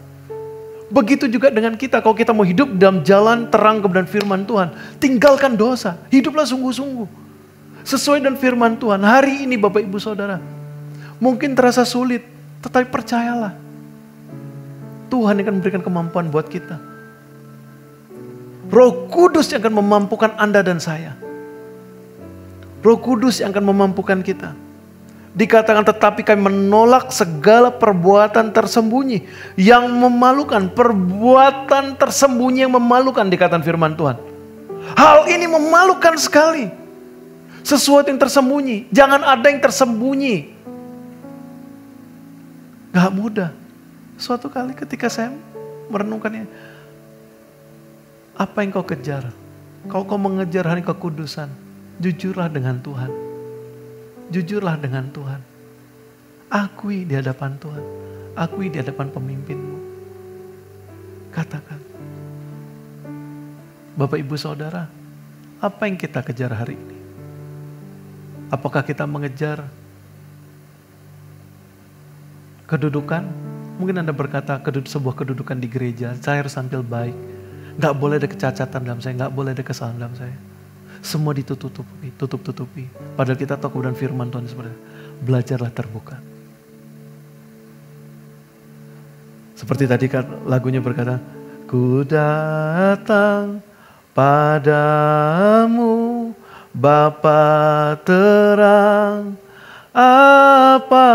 Begitu juga dengan kita, kalau kita mau hidup dalam jalan terang kebenaran firman Tuhan, tinggalkan dosa, hiduplah sungguh-sungguh. Sesuai dengan firman Tuhan, hari ini Bapak Ibu Saudara, mungkin terasa sulit, tetapi percayalah, Tuhan akan memberikan kemampuan buat kita. Roh Kudus yang akan memampukan Anda dan saya. Roh Kudus yang akan memampukan kita. Dikatakan tetapi kami menolak segala perbuatan tersembunyi yang memalukan. Perbuatan tersembunyi yang memalukan dikatakan firman Tuhan. Hal ini memalukan sekali. Sesuatu yang tersembunyi. Jangan ada yang tersembunyi. Gak mudah. Suatu kali ketika saya merenungkannya. Apa yang kau kejar? Kalau kau mengejar hari kekudusan, jujurlah dengan Tuhan. Jujurlah dengan Tuhan. Akui di hadapan Tuhan. Akui di hadapan pemimpinmu. Katakan. Bapak Ibu Saudara, apa yang kita kejar hari ini? Apakah kita mengejar kedudukan? Mungkin Anda berkata sebuah kedudukan di gereja, saya harus tampil baik. Gak boleh ada kecacatan dalam saya, gak boleh ada kesalahan dalam saya. Semua ditutup-tutupi. Padahal kita tahu kebenaran firman Tuhan sebenarnya. Belajarlah terbuka. Seperti tadi kan lagunya berkata, ku datang Padamu Bapa terang apa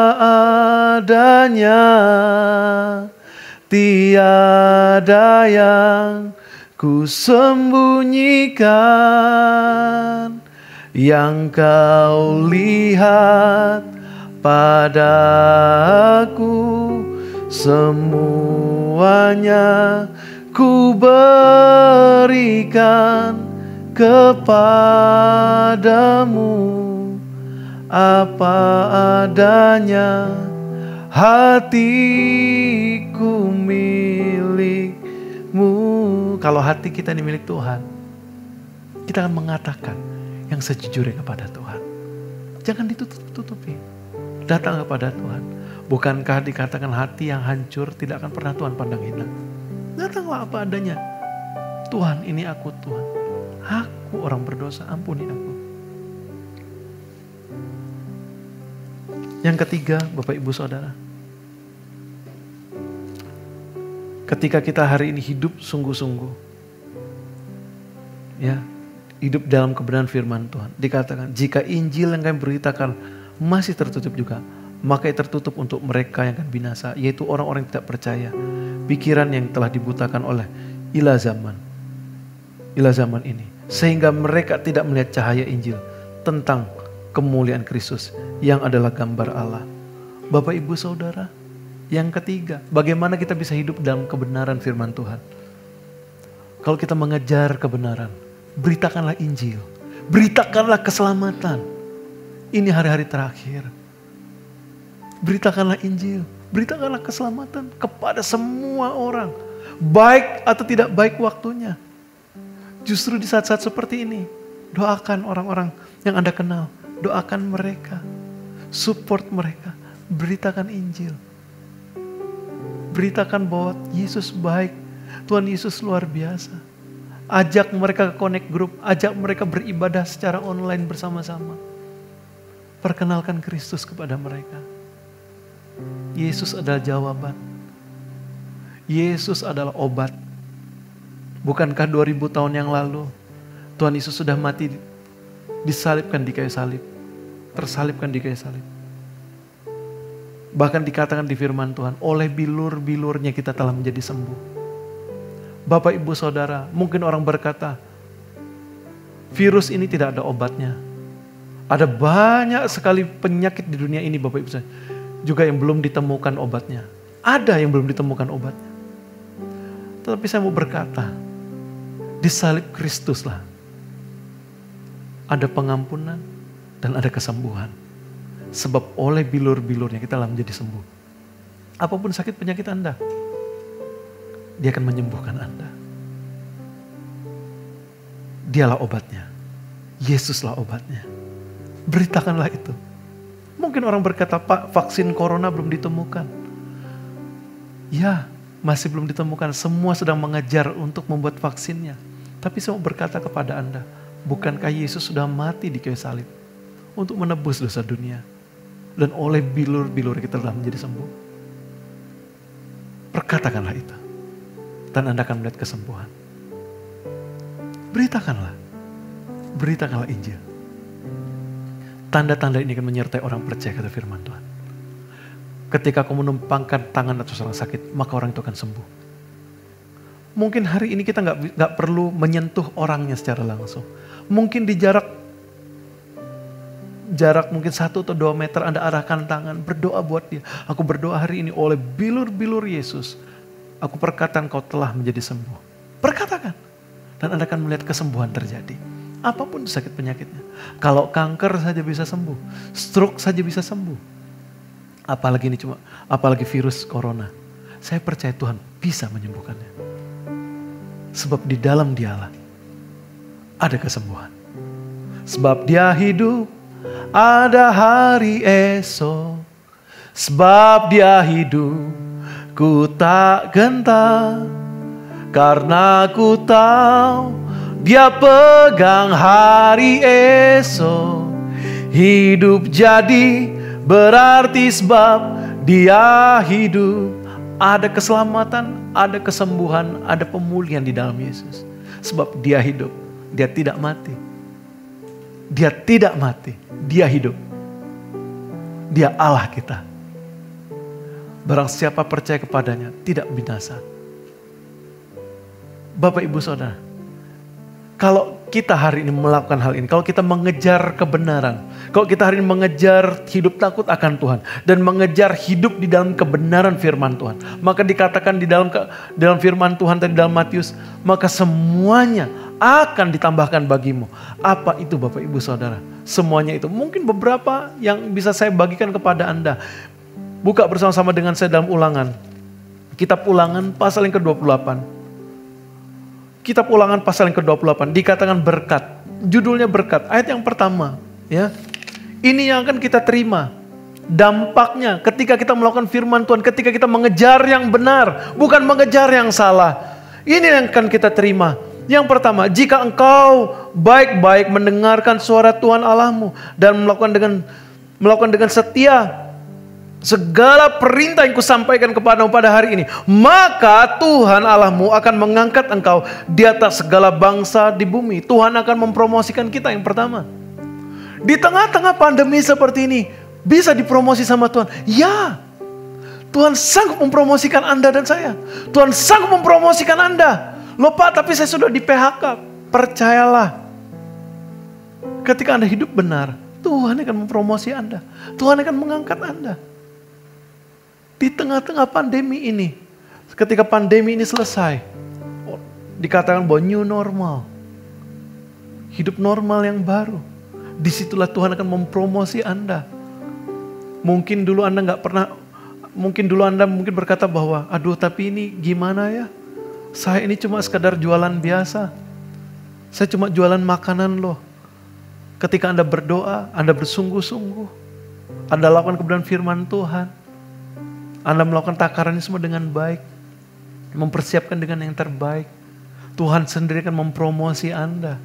adanya, tiada yang ku sembunyikan, yang kau lihat padaku, semuanya ku berikan kepadamu, apa adanya, hatiku milikmu. Kalau hati kita ini milik Tuhan, kita akan mengatakan yang sejujurnya kepada Tuhan. Jangan ditutup-tutupi. Datang kepada Tuhan. Bukankah dikatakan hati yang hancur tidak akan pernah Tuhan pandang hina? Datanglah apa adanya. Tuhan, ini aku Tuhan. Aku orang berdosa, ampuni aku. Yang ketiga, Bapak Ibu Saudara. Ketika kita hari ini hidup sungguh-sungguh. Ya, hidup dalam kebenaran firman Tuhan. Dikatakan, jika Injil yang kami beritakan masih tertutup juga, maka tertutup untuk mereka yang akan binasa, yaitu orang-orang yang tidak percaya. Pikiran yang telah dibutakan oleh ilah zaman ini, sehingga mereka tidak melihat cahaya Injil tentang kemuliaan Kristus yang adalah gambar Allah. Bapak Ibu Saudara, yang ketiga, bagaimana kita bisa hidup dalam kebenaran firman Tuhan? Kalau kita mengejar kebenaran, beritakanlah Injil, beritakanlah keselamatan. Ini hari-hari terakhir. Beritakanlah Injil, beritakanlah keselamatan kepada semua orang, baik atau tidak baik waktunya. Justru di saat-saat seperti ini, doakan orang-orang yang Anda kenal, doakan mereka, support mereka, beritakan Injil. Beritakan bahwa Yesus baik, Tuhan Yesus luar biasa. Ajak mereka ke connect group, ajak mereka beribadah secara online bersama-sama. Perkenalkan Kristus kepada mereka. Yesus adalah jawaban. Yesus adalah obat. Bukankah 2000 tahun yang lalu Tuhan Yesus sudah mati, disalibkan di kayu salib, tersalibkan di kayu salib. Bahkan dikatakan di firman Tuhan, oleh bilur-bilurnya kita telah menjadi sembuh. Bapak Ibu Saudara, mungkin orang berkata, virus ini tidak ada obatnya. Ada banyak sekali penyakit di dunia ini Bapak Ibu Saudara, juga yang belum ditemukan obatnya. Ada yang belum ditemukan obatnya. Tetapi saya mau berkata, di salib Kristuslah ada pengampunan dan ada kesembuhan. Sebab oleh bilur-bilurnya kita telah menjadi sembuh. Apapun sakit penyakit Anda, Dia akan menyembuhkan Anda. Dialah obatnya. Yesuslah obatnya. Beritakanlah itu. Mungkin orang berkata, Pak, vaksin corona belum ditemukan. Ya, masih belum ditemukan. Semua sedang mengejar untuk membuat vaksinnya. Tapi saya mau berkata kepada Anda, bukankah Yesus sudah mati di kayu salib untuk menebus dosa dunia? Dan oleh bilur-bilur kita telah menjadi sembuh. Perkatakanlah itu. Dan Anda akan melihat kesembuhan. Beritakanlah. Beritakanlah Injil. Tanda-tanda ini akan menyertai orang percaya, kata firman Tuhan. Ketika kamu menumpangkan tangan atas orang sakit, maka orang itu akan sembuh. Mungkin hari ini kita nggak perlu menyentuh orangnya secara langsung. Mungkin di jarak mungkin 1 atau 2 meter Anda arahkan tangan, berdoa buat dia. Aku berdoa hari ini oleh bilur-bilur Yesus, aku perkatakan kau telah menjadi sembuh. Perkatakan. Dan Anda akan melihat kesembuhan terjadi. Apapun sakit penyakitnya. Kalau kanker saja bisa sembuh. Stroke saja bisa sembuh. Apalagi virus corona. Saya percaya Tuhan bisa menyembuhkannya. Sebab di dalam Dialah ada kesembuhan. Sebab Dia hidup, ada hari esok. Sebab Dia hidup, ku tak gentar. Karena ku tahu Dia pegang hari esok. Hidup jadi berarti sebab Dia hidup. Ada keselamatan, ada kesembuhan, ada pemulihan di dalam Yesus. Sebab dia hidup, dia tidak mati. Dia tidak mati, dia hidup. Dia Allah kita. Barang siapa percaya kepadanya tidak binasa. Bapak Ibu Saudara, kalau kita hari ini melakukan hal ini, kalau kita mengejar kebenaran, kalau kita hari ini mengejar hidup takut akan Tuhan dan mengejar hidup di dalam kebenaran firman Tuhan, maka dikatakan di dalam firman Tuhan tadi dalam Matius, maka semuanya akan ditambahkan bagimu. Apa itu Bapak Ibu Saudara? Semuanya itu. Mungkin beberapa yang bisa saya bagikan kepada Anda. Buka bersama-sama dengan saya dalam Ulangan. Kitab Ulangan pasal yang ke-28. Kitab Ulangan pasal yang ke-28 dikatakan berkat. Judulnya berkat. Ayat yang pertama, ya. Ini yang akan kita terima. Dampaknya ketika kita melakukan firman Tuhan, ketika kita mengejar yang benar, bukan mengejar yang salah. Ini yang akan kita terima. Yang pertama, jika engkau baik-baik mendengarkan suara Tuhan Allahmu dan melakukan dengan setia segala perintah yang kusampaikan kepadamu pada hari ini, maka Tuhan Allahmu akan mengangkat engkau di atas segala bangsa di bumi. Tuhan akan mempromosikan kita yang pertama. Di tengah-tengah pandemi seperti ini, bisa dipromosi sama Tuhan. Ya, Tuhan sanggup mempromosikan Anda dan saya. Tuhan sanggup mempromosikan Anda. Loh Pak, tapi saya sudah di PHK. Percayalah, ketika Anda hidup benar, Tuhan akan mempromosi Anda. Tuhan akan mengangkat Anda. Di tengah-tengah pandemi ini, ketika pandemi ini selesai, dikatakan bahwa new normal, hidup normal yang baru. Disitulah Tuhan akan mempromosi Anda. Mungkin dulu Anda mungkin berkata bahwa, aduh tapi ini gimana ya? Saya ini cuma sekadar jualan biasa. Saya cuma jualan makanan loh. Ketika Anda berdoa, Anda bersungguh-sungguh. Anda lakukan kebenaran firman Tuhan. Anda melakukan takaran ini semua dengan baik. Mempersiapkan dengan yang terbaik. Tuhan sendiri akan mempromosi Anda.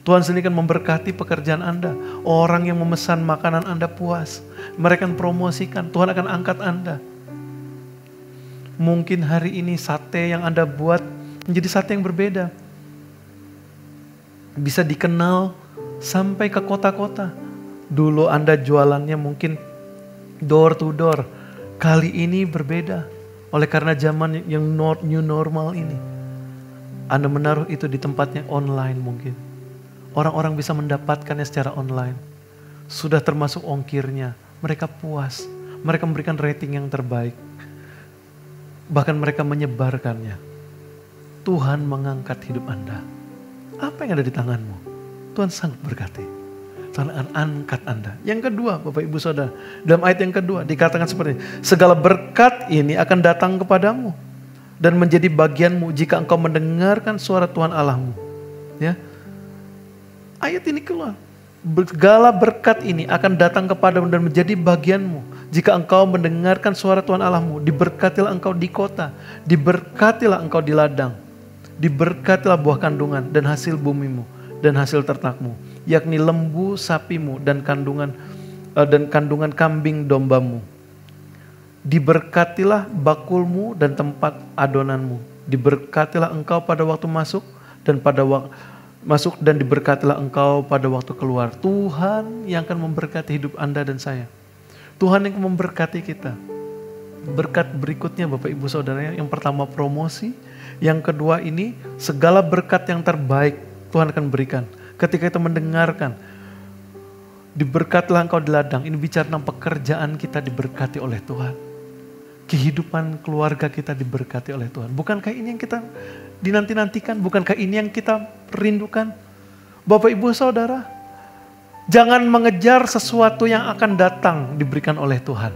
Tuhan sendiri akan memberkati pekerjaan Anda. Orang yang memesan makanan Anda puas. Mereka akan promosikan. Tuhan akan angkat Anda. Mungkin hari ini sate yang Anda buat menjadi sate yang berbeda. Bisa dikenal sampai ke kota-kota. Dulu Anda jualannya mungkin door to door. Kali ini berbeda. Oleh karena zaman yang new normal ini. Anda menaruh itu di tempatnya online mungkin. Orang-orang bisa mendapatkannya secara online. Sudah termasuk ongkirnya. Mereka puas. Mereka memberikan rating yang terbaik. Bahkan mereka menyebarkannya. Tuhan mengangkat hidup Anda. Apa yang ada di tanganmu? Tuhan sanggup berkati. Tuhan akan angkat Anda. Yang kedua, Bapak Ibu Saudara, dalam ayat yang kedua dikatakan seperti ini, segala berkat ini akan datang kepadamu dan menjadi bagianmu jika engkau mendengarkan suara Tuhan Allahmu. Ya. Ayat ini keluar. Segala berkat ini akan datang kepadamu dan menjadi bagianmu jika engkau mendengarkan suara Tuhan Allahmu. Diberkatilah engkau di kota, diberkatilah engkau di ladang, diberkatilah buah kandungan dan hasil bumimu dan hasil ternakmu, yakni lembu sapimu dan kandungan kambing dombamu. Diberkatilah bakulmu dan tempat adonanmu. Diberkatilah engkau pada waktu masuk dan diberkatilah engkau pada waktu keluar. Tuhan yang akan memberkati hidup Anda dan saya. Tuhan yang akan memberkati kita. Berkat berikutnya Bapak Ibu Saudara, yang pertama promosi, yang kedua ini segala berkat yang terbaik Tuhan akan berikan. Ketika kita mendengarkan, diberkatilah engkau di ladang, ini bicara tentang pekerjaan kita diberkati oleh Tuhan. Kehidupan keluarga kita diberkati oleh Tuhan. Bukankah ini yang kita dinanti-nantikan? Bukankah ini yang kita rindukan? Bapak Ibu Saudara, jangan mengejar sesuatu yang akan datang diberikan oleh Tuhan.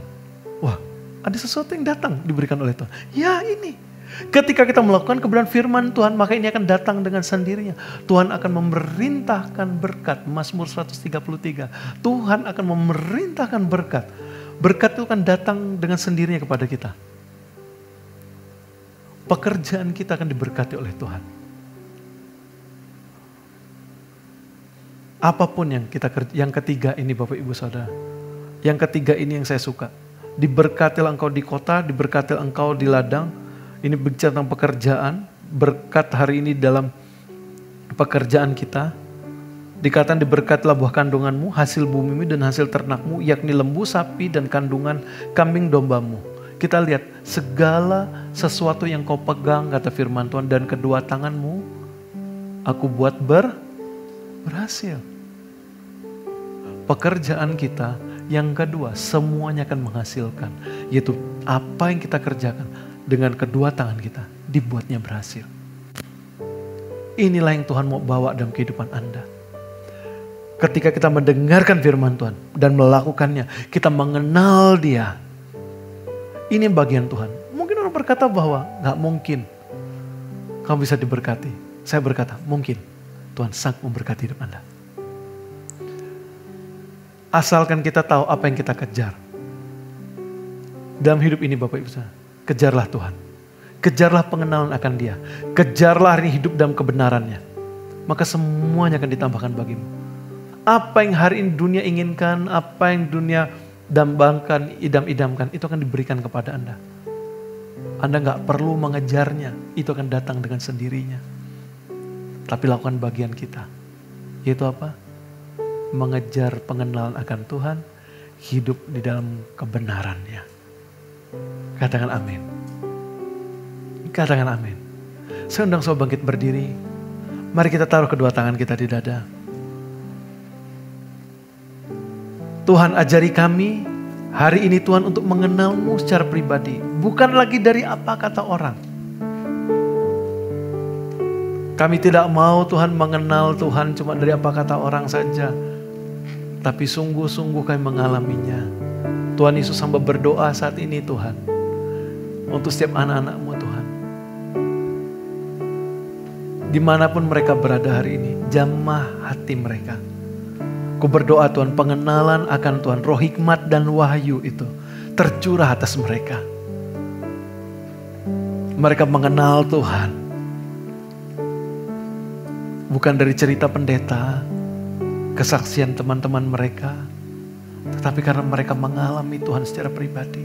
Wah, ada sesuatu yang datang diberikan oleh Tuhan. Ya ini. Ketika kita melakukan kebenaran firman Tuhan, maka ini akan datang dengan sendirinya. Tuhan akan memerintahkan berkat. Mazmur 133. Tuhan akan memerintahkan berkat. Berkat itu akan datang dengan sendirinya kepada kita. Pekerjaan kita akan diberkati oleh Tuhan. Apapun yang kita kerja, yang ketiga ini Bapak Ibu Saudara. Yang ketiga ini yang saya suka. Diberkatilah engkau di kota, diberkatilah engkau di ladang. Ini bicara tentang pekerjaan. Berkat hari ini dalam pekerjaan kita. Dikatakan diberkatilah buah kandunganmu, hasil bumimu dan hasil ternakmu, yakni lembu, sapi dan kandungan kambing dombamu. Kita lihat segala sesuatu yang kau pegang, kata firman Tuhan, dan kedua tanganmu aku buat berhasil. Pekerjaan kita yang kedua semuanya akan menghasilkan, yaitu apa yang kita kerjakan dengan kedua tangan kita dibuatnya berhasil. Inilah yang Tuhan mau bawa dalam kehidupan Anda. Ketika kita mendengarkan firman Tuhan dan melakukannya, kita mengenal Dia. Ini bagian Tuhan. Mungkin orang berkata bahwa gak mungkin kamu bisa diberkati. Saya berkata, mungkin. Tuhan sangat memberkati hidup Anda. Asalkan kita tahu apa yang kita kejar. Dalam hidup ini Bapak Ibu saudara, kejarlah Tuhan. Kejarlah pengenalan akan Dia. Kejarlah hari hidup dalam kebenarannya. Maka semuanya akan ditambahkan bagimu. Apa yang hari ini dunia inginkan, apa yang dunia dambangkan, idam-idamkan, itu akan diberikan kepada Anda. Anda gak perlu mengejarnya, itu akan datang dengan sendirinya. Tapi lakukan bagian kita, yaitu apa? Mengejar pengenalan akan Tuhan, hidup di dalam kebenarannya. Katakan amin. Katakan amin. Saya undang saudara bangkit berdiri. Mari kita taruh kedua tangan kita di dada. Tuhan ajari kami hari ini Tuhan untuk mengenal-Mu secara pribadi. Bukan lagi dari apa kata orang. Kami tidak mau Tuhan mengenal Tuhan cuma dari apa kata orang saja. Tapi sungguh-sungguh kami mengalaminya. Tuhan Yesus hamba berdoa saat ini Tuhan. Untuk setiap anak-anak-Mu Tuhan. Dimanapun mereka berada hari ini, jamah hati mereka. Ku berdoa Tuhan, pengenalan akan Tuhan, roh hikmat dan wahyu itu tercurah atas mereka. Mereka mengenal Tuhan. Bukan dari cerita pendeta, kesaksian teman-teman mereka. Tetapi karena mereka mengalami Tuhan secara pribadi.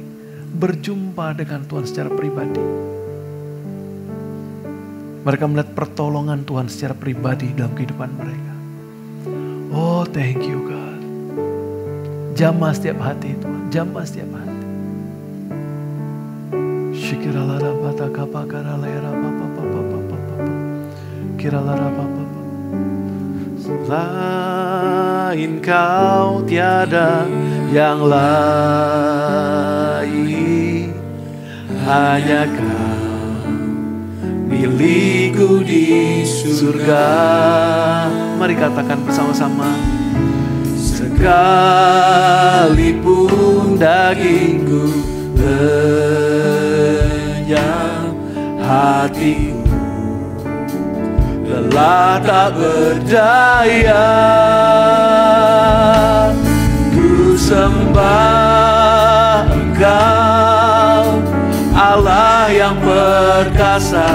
Berjumpa dengan Tuhan secara pribadi. Mereka melihat pertolongan Tuhan secara pribadi dalam kehidupan mereka. Oh, thank you God. Jamah setiap hati Tuhan, jamah setiap hati. Shikiralara bata kapakara lera papa papa papa papa. Kiralara papa papa. Selain Kau tiada yang lain, hanya Kau milikku di surga. Mari katakan bersama-sama. Sekalipun dagingku lenyap, hatiku lelah tak berdaya. Ku sembah Engkau, Allah yang perkasa.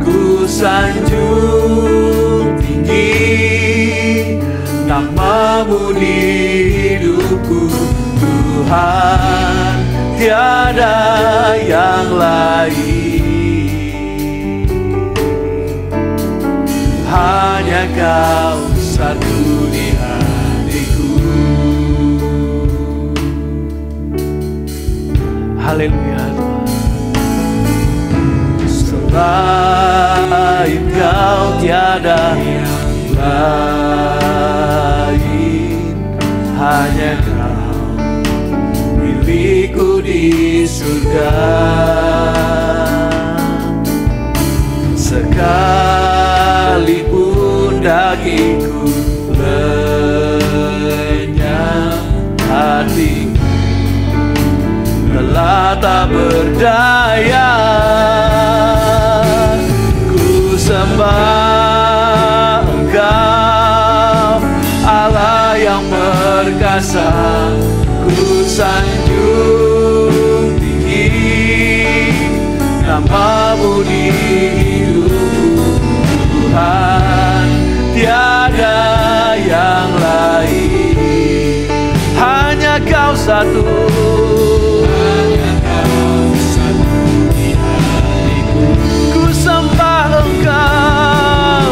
Ku sanjung tinggi nama-Mu di hidupku. Tuhan, tiada yang lain. Hanya Kau satu di hatiku. Haleluya Tuhan. Selain Kau tiada yang lain, hanya Kau milikku di surga. Sekalipun dagingku lenyap, hatiku lelah tak berdaya. Ku sembah Engkau, Allah yang perkasa. Ku sanjung tinggi nama-Mu di hidupku. Tuhan, tiada yang lain. Hanya Kau satu. Hanya Kau satu di hatiku. Ku sembah Engkau.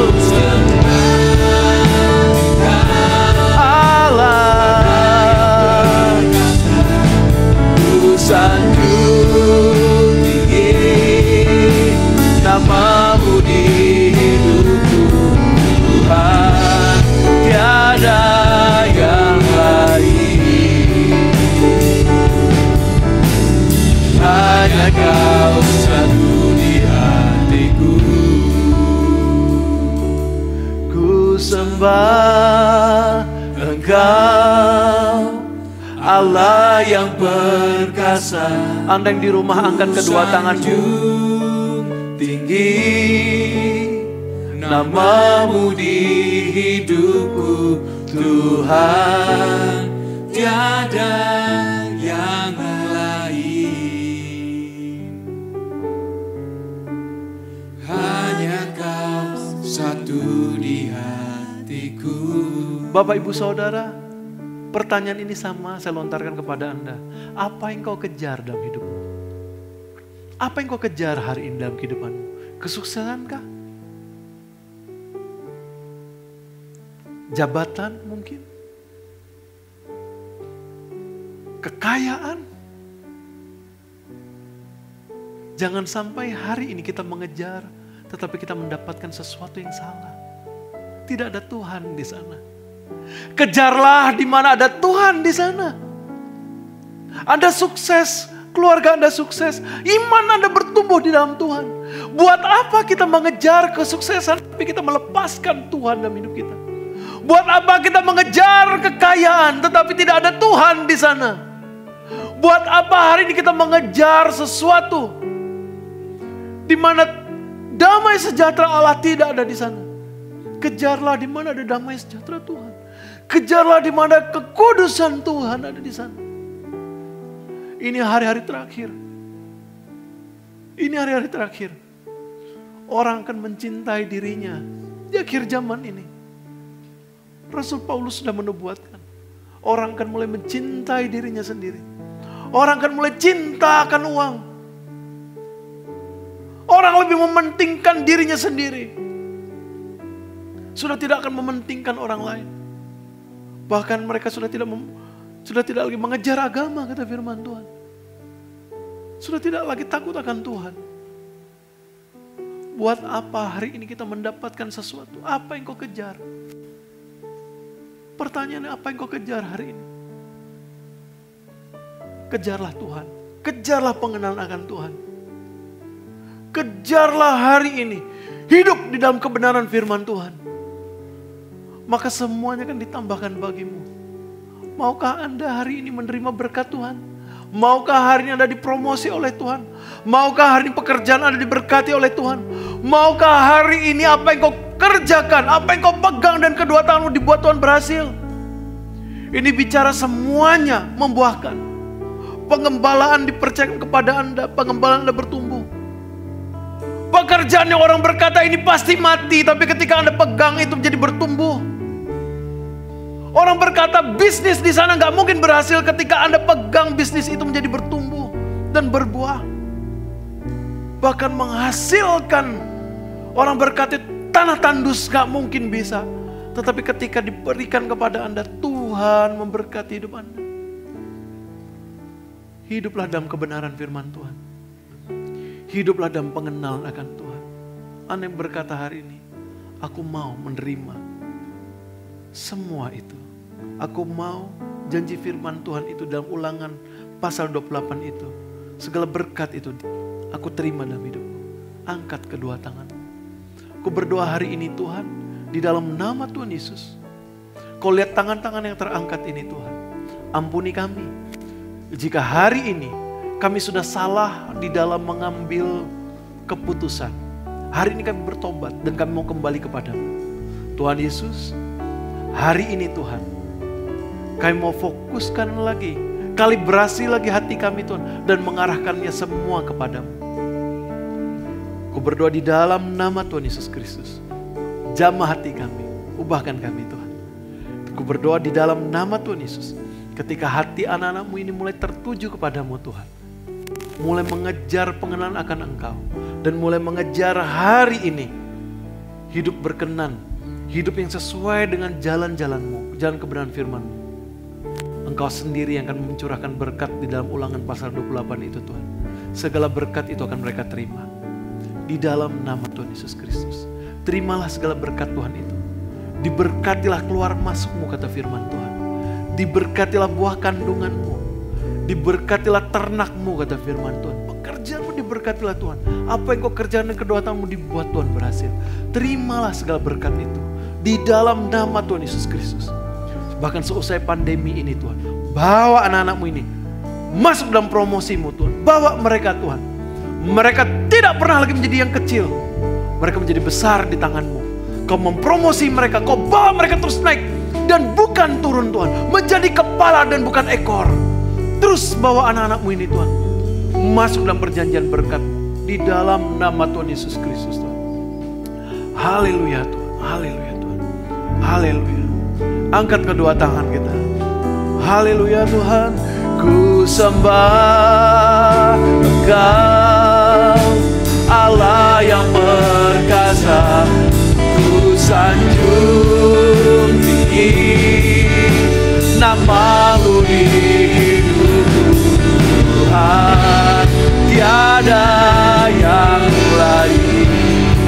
hanya Kau satu di hatiku. Ku sembah Engkau, Allah yang perkasa. Anda yang di rumah, angkat kedua tanganmu. Tinggi namamu di hidupku, Tuhan, tiada yang lain. Hanya Kau satu di hatiku. Bapak, Ibu, Saudara, pertanyaan ini sama saya lontarkan kepada Anda. Apa yang kau kejar dalam hidupmu? Apa yang kau kejar hari ini dalam kehidupanmu? Kesuksesankah? Jabatan mungkin? Kekayaan? Jangan sampai hari ini kita mengejar, tetapi kita mendapatkan sesuatu yang salah. Tidak ada Tuhan di sana. Kejarlah di mana ada Tuhan di sana. Anda sukses, keluarga Anda sukses, iman Anda bertumbuh di dalam Tuhan. Buat apa kita mengejar kesuksesan tapi kita melepaskan Tuhan dalam hidup kita? Buat apa kita mengejar kekayaan tetapi tidak ada Tuhan di sana? Buat apa hari ini kita mengejar sesuatu di mana damai sejahtera Allah tidak ada di sana? Kejarlah di mana ada damai sejahtera Tuhan. Kejarlah di mana kekudusan Tuhan ada di sana. Ini hari-hari terakhir. Ini hari-hari terakhir. Orang akan mencintai dirinya di akhir zaman ini. Rasul Paulus sudah menubuatkan. Orang akan mulai mencintai dirinya sendiri. Orang akan mulai cinta akan uang. Orang lebih mementingkan dirinya sendiri. Sudah tidak akan mementingkan orang lain. Bahkan mereka sudah tidak lagi mengejar agama, kata firman Tuhan. Sudah tidak lagi takut akan Tuhan. Buat apa hari ini kita mendapatkan sesuatu? Apa yang kau kejar? Pertanyaannya, apa yang kau kejar hari ini? Kejarlah Tuhan. Kejarlah pengenalan akan Tuhan. Kejarlah hari ini. Hidup di dalam kebenaran firman Tuhan. Maka semuanya akan ditambahkan bagimu. Maukah Anda hari ini menerima berkat Tuhan? Maukah hari ini Anda dipromosi oleh Tuhan? Maukah hari ini pekerjaan Anda diberkati oleh Tuhan? Maukah hari ini apa yang kau kerjakan, apa yang kau pegang dan kedua tanganmu dibuat Tuhan berhasil? Ini bicara semuanya membuahkan. Pengembalaan dipercayakan kepada Anda, pengembalaan Anda bertumbuh. Pekerjaan yang orang berkata ini pasti mati, tapi ketika Anda pegang itu menjadi bertumbuh. Orang berkata bisnis di sana nggak mungkin berhasil, ketika Anda pegang bisnis itu menjadi bertumbuh dan berbuah. Bahkan menghasilkan. Orang berkata tanah tandus nggak mungkin bisa. Tetapi ketika diberikan kepada Anda, Tuhan memberkati hidup Anda. Hiduplah dalam kebenaran firman Tuhan. Hiduplah dalam pengenalan akan Tuhan. Anda yang berkata hari ini, aku mau menerima semua itu. Aku mau janji firman Tuhan itu dalam Ulangan pasal 28 itu. Segala berkat itu aku terima dalam hidupku. Angkat kedua tanganmu. Aku berdoa hari ini Tuhan, di dalam nama Tuhan Yesus. Kau lihat tangan-tangan yang terangkat ini Tuhan. Ampuni kami. Jika hari ini kami sudah salah di dalam mengambil keputusan. Hari ini kami bertobat dan kami mau kembali kepadamu. Tuhan Yesus, hari ini Tuhan, kami mau fokuskan lagi, kalibrasi lagi hati kami Tuhan, dan mengarahkannya semua kepadamu. Ku berdoa di dalam nama Tuhan Yesus Kristus. Jamah hati kami, ubahkan kami Tuhan. Ku berdoa di dalam nama Tuhan Yesus. Ketika hati anak-anakmu ini mulai tertuju kepadamu Tuhan. Mulai mengejar pengenalan akan Engkau. Dan mulai mengejar hari ini. Hidup berkenan. Hidup yang sesuai dengan jalan-jalanmu. Jalan kebenaran firman-Mu. Engkau sendiri yang akan mencurahkan berkat di dalam Ulangan pasal 28 itu Tuhan. Segala berkat itu akan mereka terima. Di dalam nama Tuhan Yesus Kristus. Terimalah segala berkat Tuhan itu. Diberkatilah keluar masukmu kata firman Tuhan. Diberkatilah buah kandunganmu. Diberkatilah ternakmu kata firman Tuhan. berkatilah Tuhan. Apa yang kau kerjakan dan kedua tanganmu dibuat Tuhan berhasil. Terimalah segala berkat itu di dalam nama Tuhan Yesus Kristus. Bahkan seusai pandemi ini Tuhan, bawa anak-anakmu ini masuk dalam promosimu Tuhan. Bawa mereka Tuhan. Mereka tidak pernah lagi menjadi yang kecil. Mereka menjadi besar di tanganmu. Kau mempromosi mereka, kau bawa mereka terus naik. Dan bukan turun Tuhan, menjadi kepala dan bukan ekor. Terus bawa anak-anakmu ini Tuhan, masuk dalam perjanjian berkat di dalam nama Tuhan Yesus Kristus Tuhan. Haleluya Tuhan, haleluya Tuhan, haleluya. Angkat kedua tangan kita. Haleluya Tuhan, ku sembah Engkau, Allah yang perkasa. Ku sanjung tinggi nama-Mu di hidupku Tuhan. Tiada yang lain,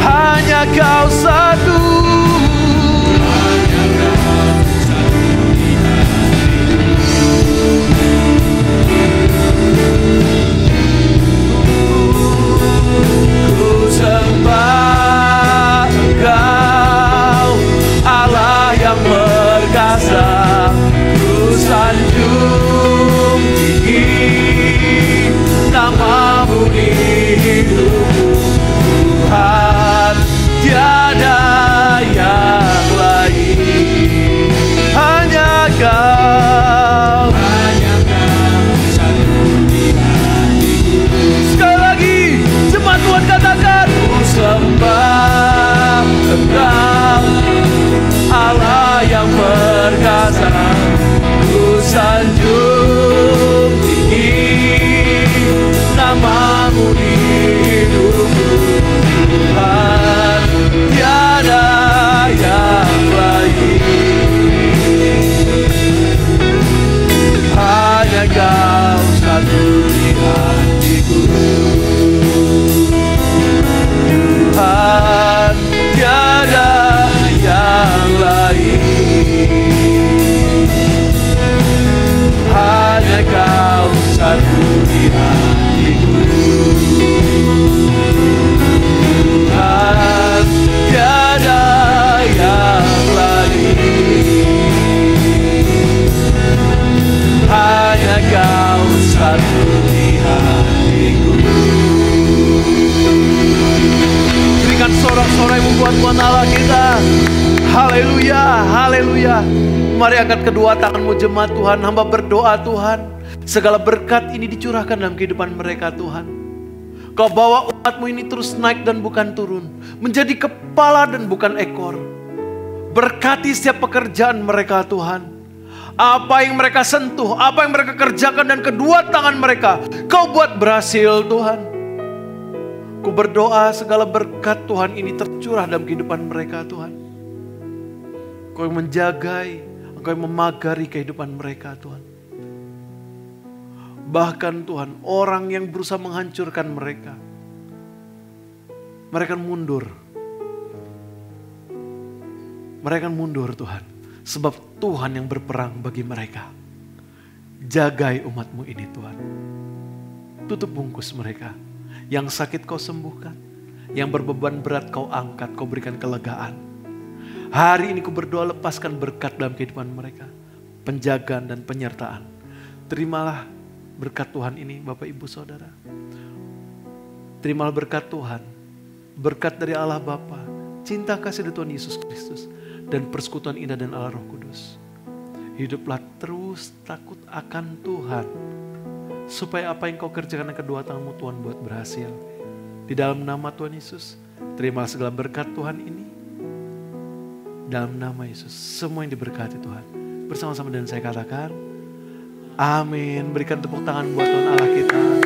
hanya Kau satu. Ku sembah Engkau, Allah yang perkasa. Ku sanjung tinggi nama-Mu di hidupku Tuhan. Tiada yang lain, hanya Kau. Hanya Kau satu di hatiku. Sekali lagi, jemaat Tuhan katakan, ku sembah Engkau, Allah yang perkasa. Ku sanjung tinggi nama-Mu di hidupku Tuhan. Tiada yang lain, hanya Kau satu di hatiku Tuhan. Tiada yang lain, hanya Kau satu di hatiku Tuhan. Tiada yang lain, hanya Kau satu di hatiku. Berikan sorak-sorai buat Tuhan Allah kita. Haleluya, haleluya. Mari angkat kedua tanganmu jemaat Tuhan. Hamba berdoa Tuhan, segala berkat ini dicurahkan dalam kehidupan mereka Tuhan. Kau bawa umatmu ini terus naik dan bukan turun, menjadi kepala dan bukan ekor. Berkati setiap pekerjaan mereka Tuhan. Apa yang mereka sentuh, apa yang mereka kerjakan dan kedua tangan mereka, Kau buat berhasil Tuhan. Ku berdoa segala berkat Tuhan ini tercurah dalam kehidupan mereka Tuhan. Kau yang menjagai, Engkau yang memagari kehidupan mereka Tuhan. Bahkan Tuhan, orang yang berusaha menghancurkan mereka, mereka mundur. Mereka mundur Tuhan, sebab Tuhan yang berperang bagi mereka. Jagai umat-Mu ini Tuhan. Tutup bungkus mereka. Yang sakit Kau sembuhkan, yang berbeban berat Kau angkat, Kau berikan kelegaan. Hari ini ku berdoa, lepaskan berkat dalam kehidupan mereka, penjagaan dan penyertaan. Terimalah berkat Tuhan ini Bapak Ibu Saudara. Terimalah berkat Tuhan, berkat dari Allah Bapa, cinta kasih dari Tuhan Yesus Kristus, dan persekutuan indah dan Allah Roh Kudus. Hiduplah terus takut akan Tuhan, supaya apa yang Kau kerjakan dengan kedua tanganmu Tuhan buat berhasil. Di dalam nama Tuhan Yesus, terimalah segala berkat Tuhan ini. Dalam nama Yesus, semua yang diberkati Tuhan. Bersama-sama dengan saya katakan, amin. Berikan tepuk tangan buat Tuhan Allah kita.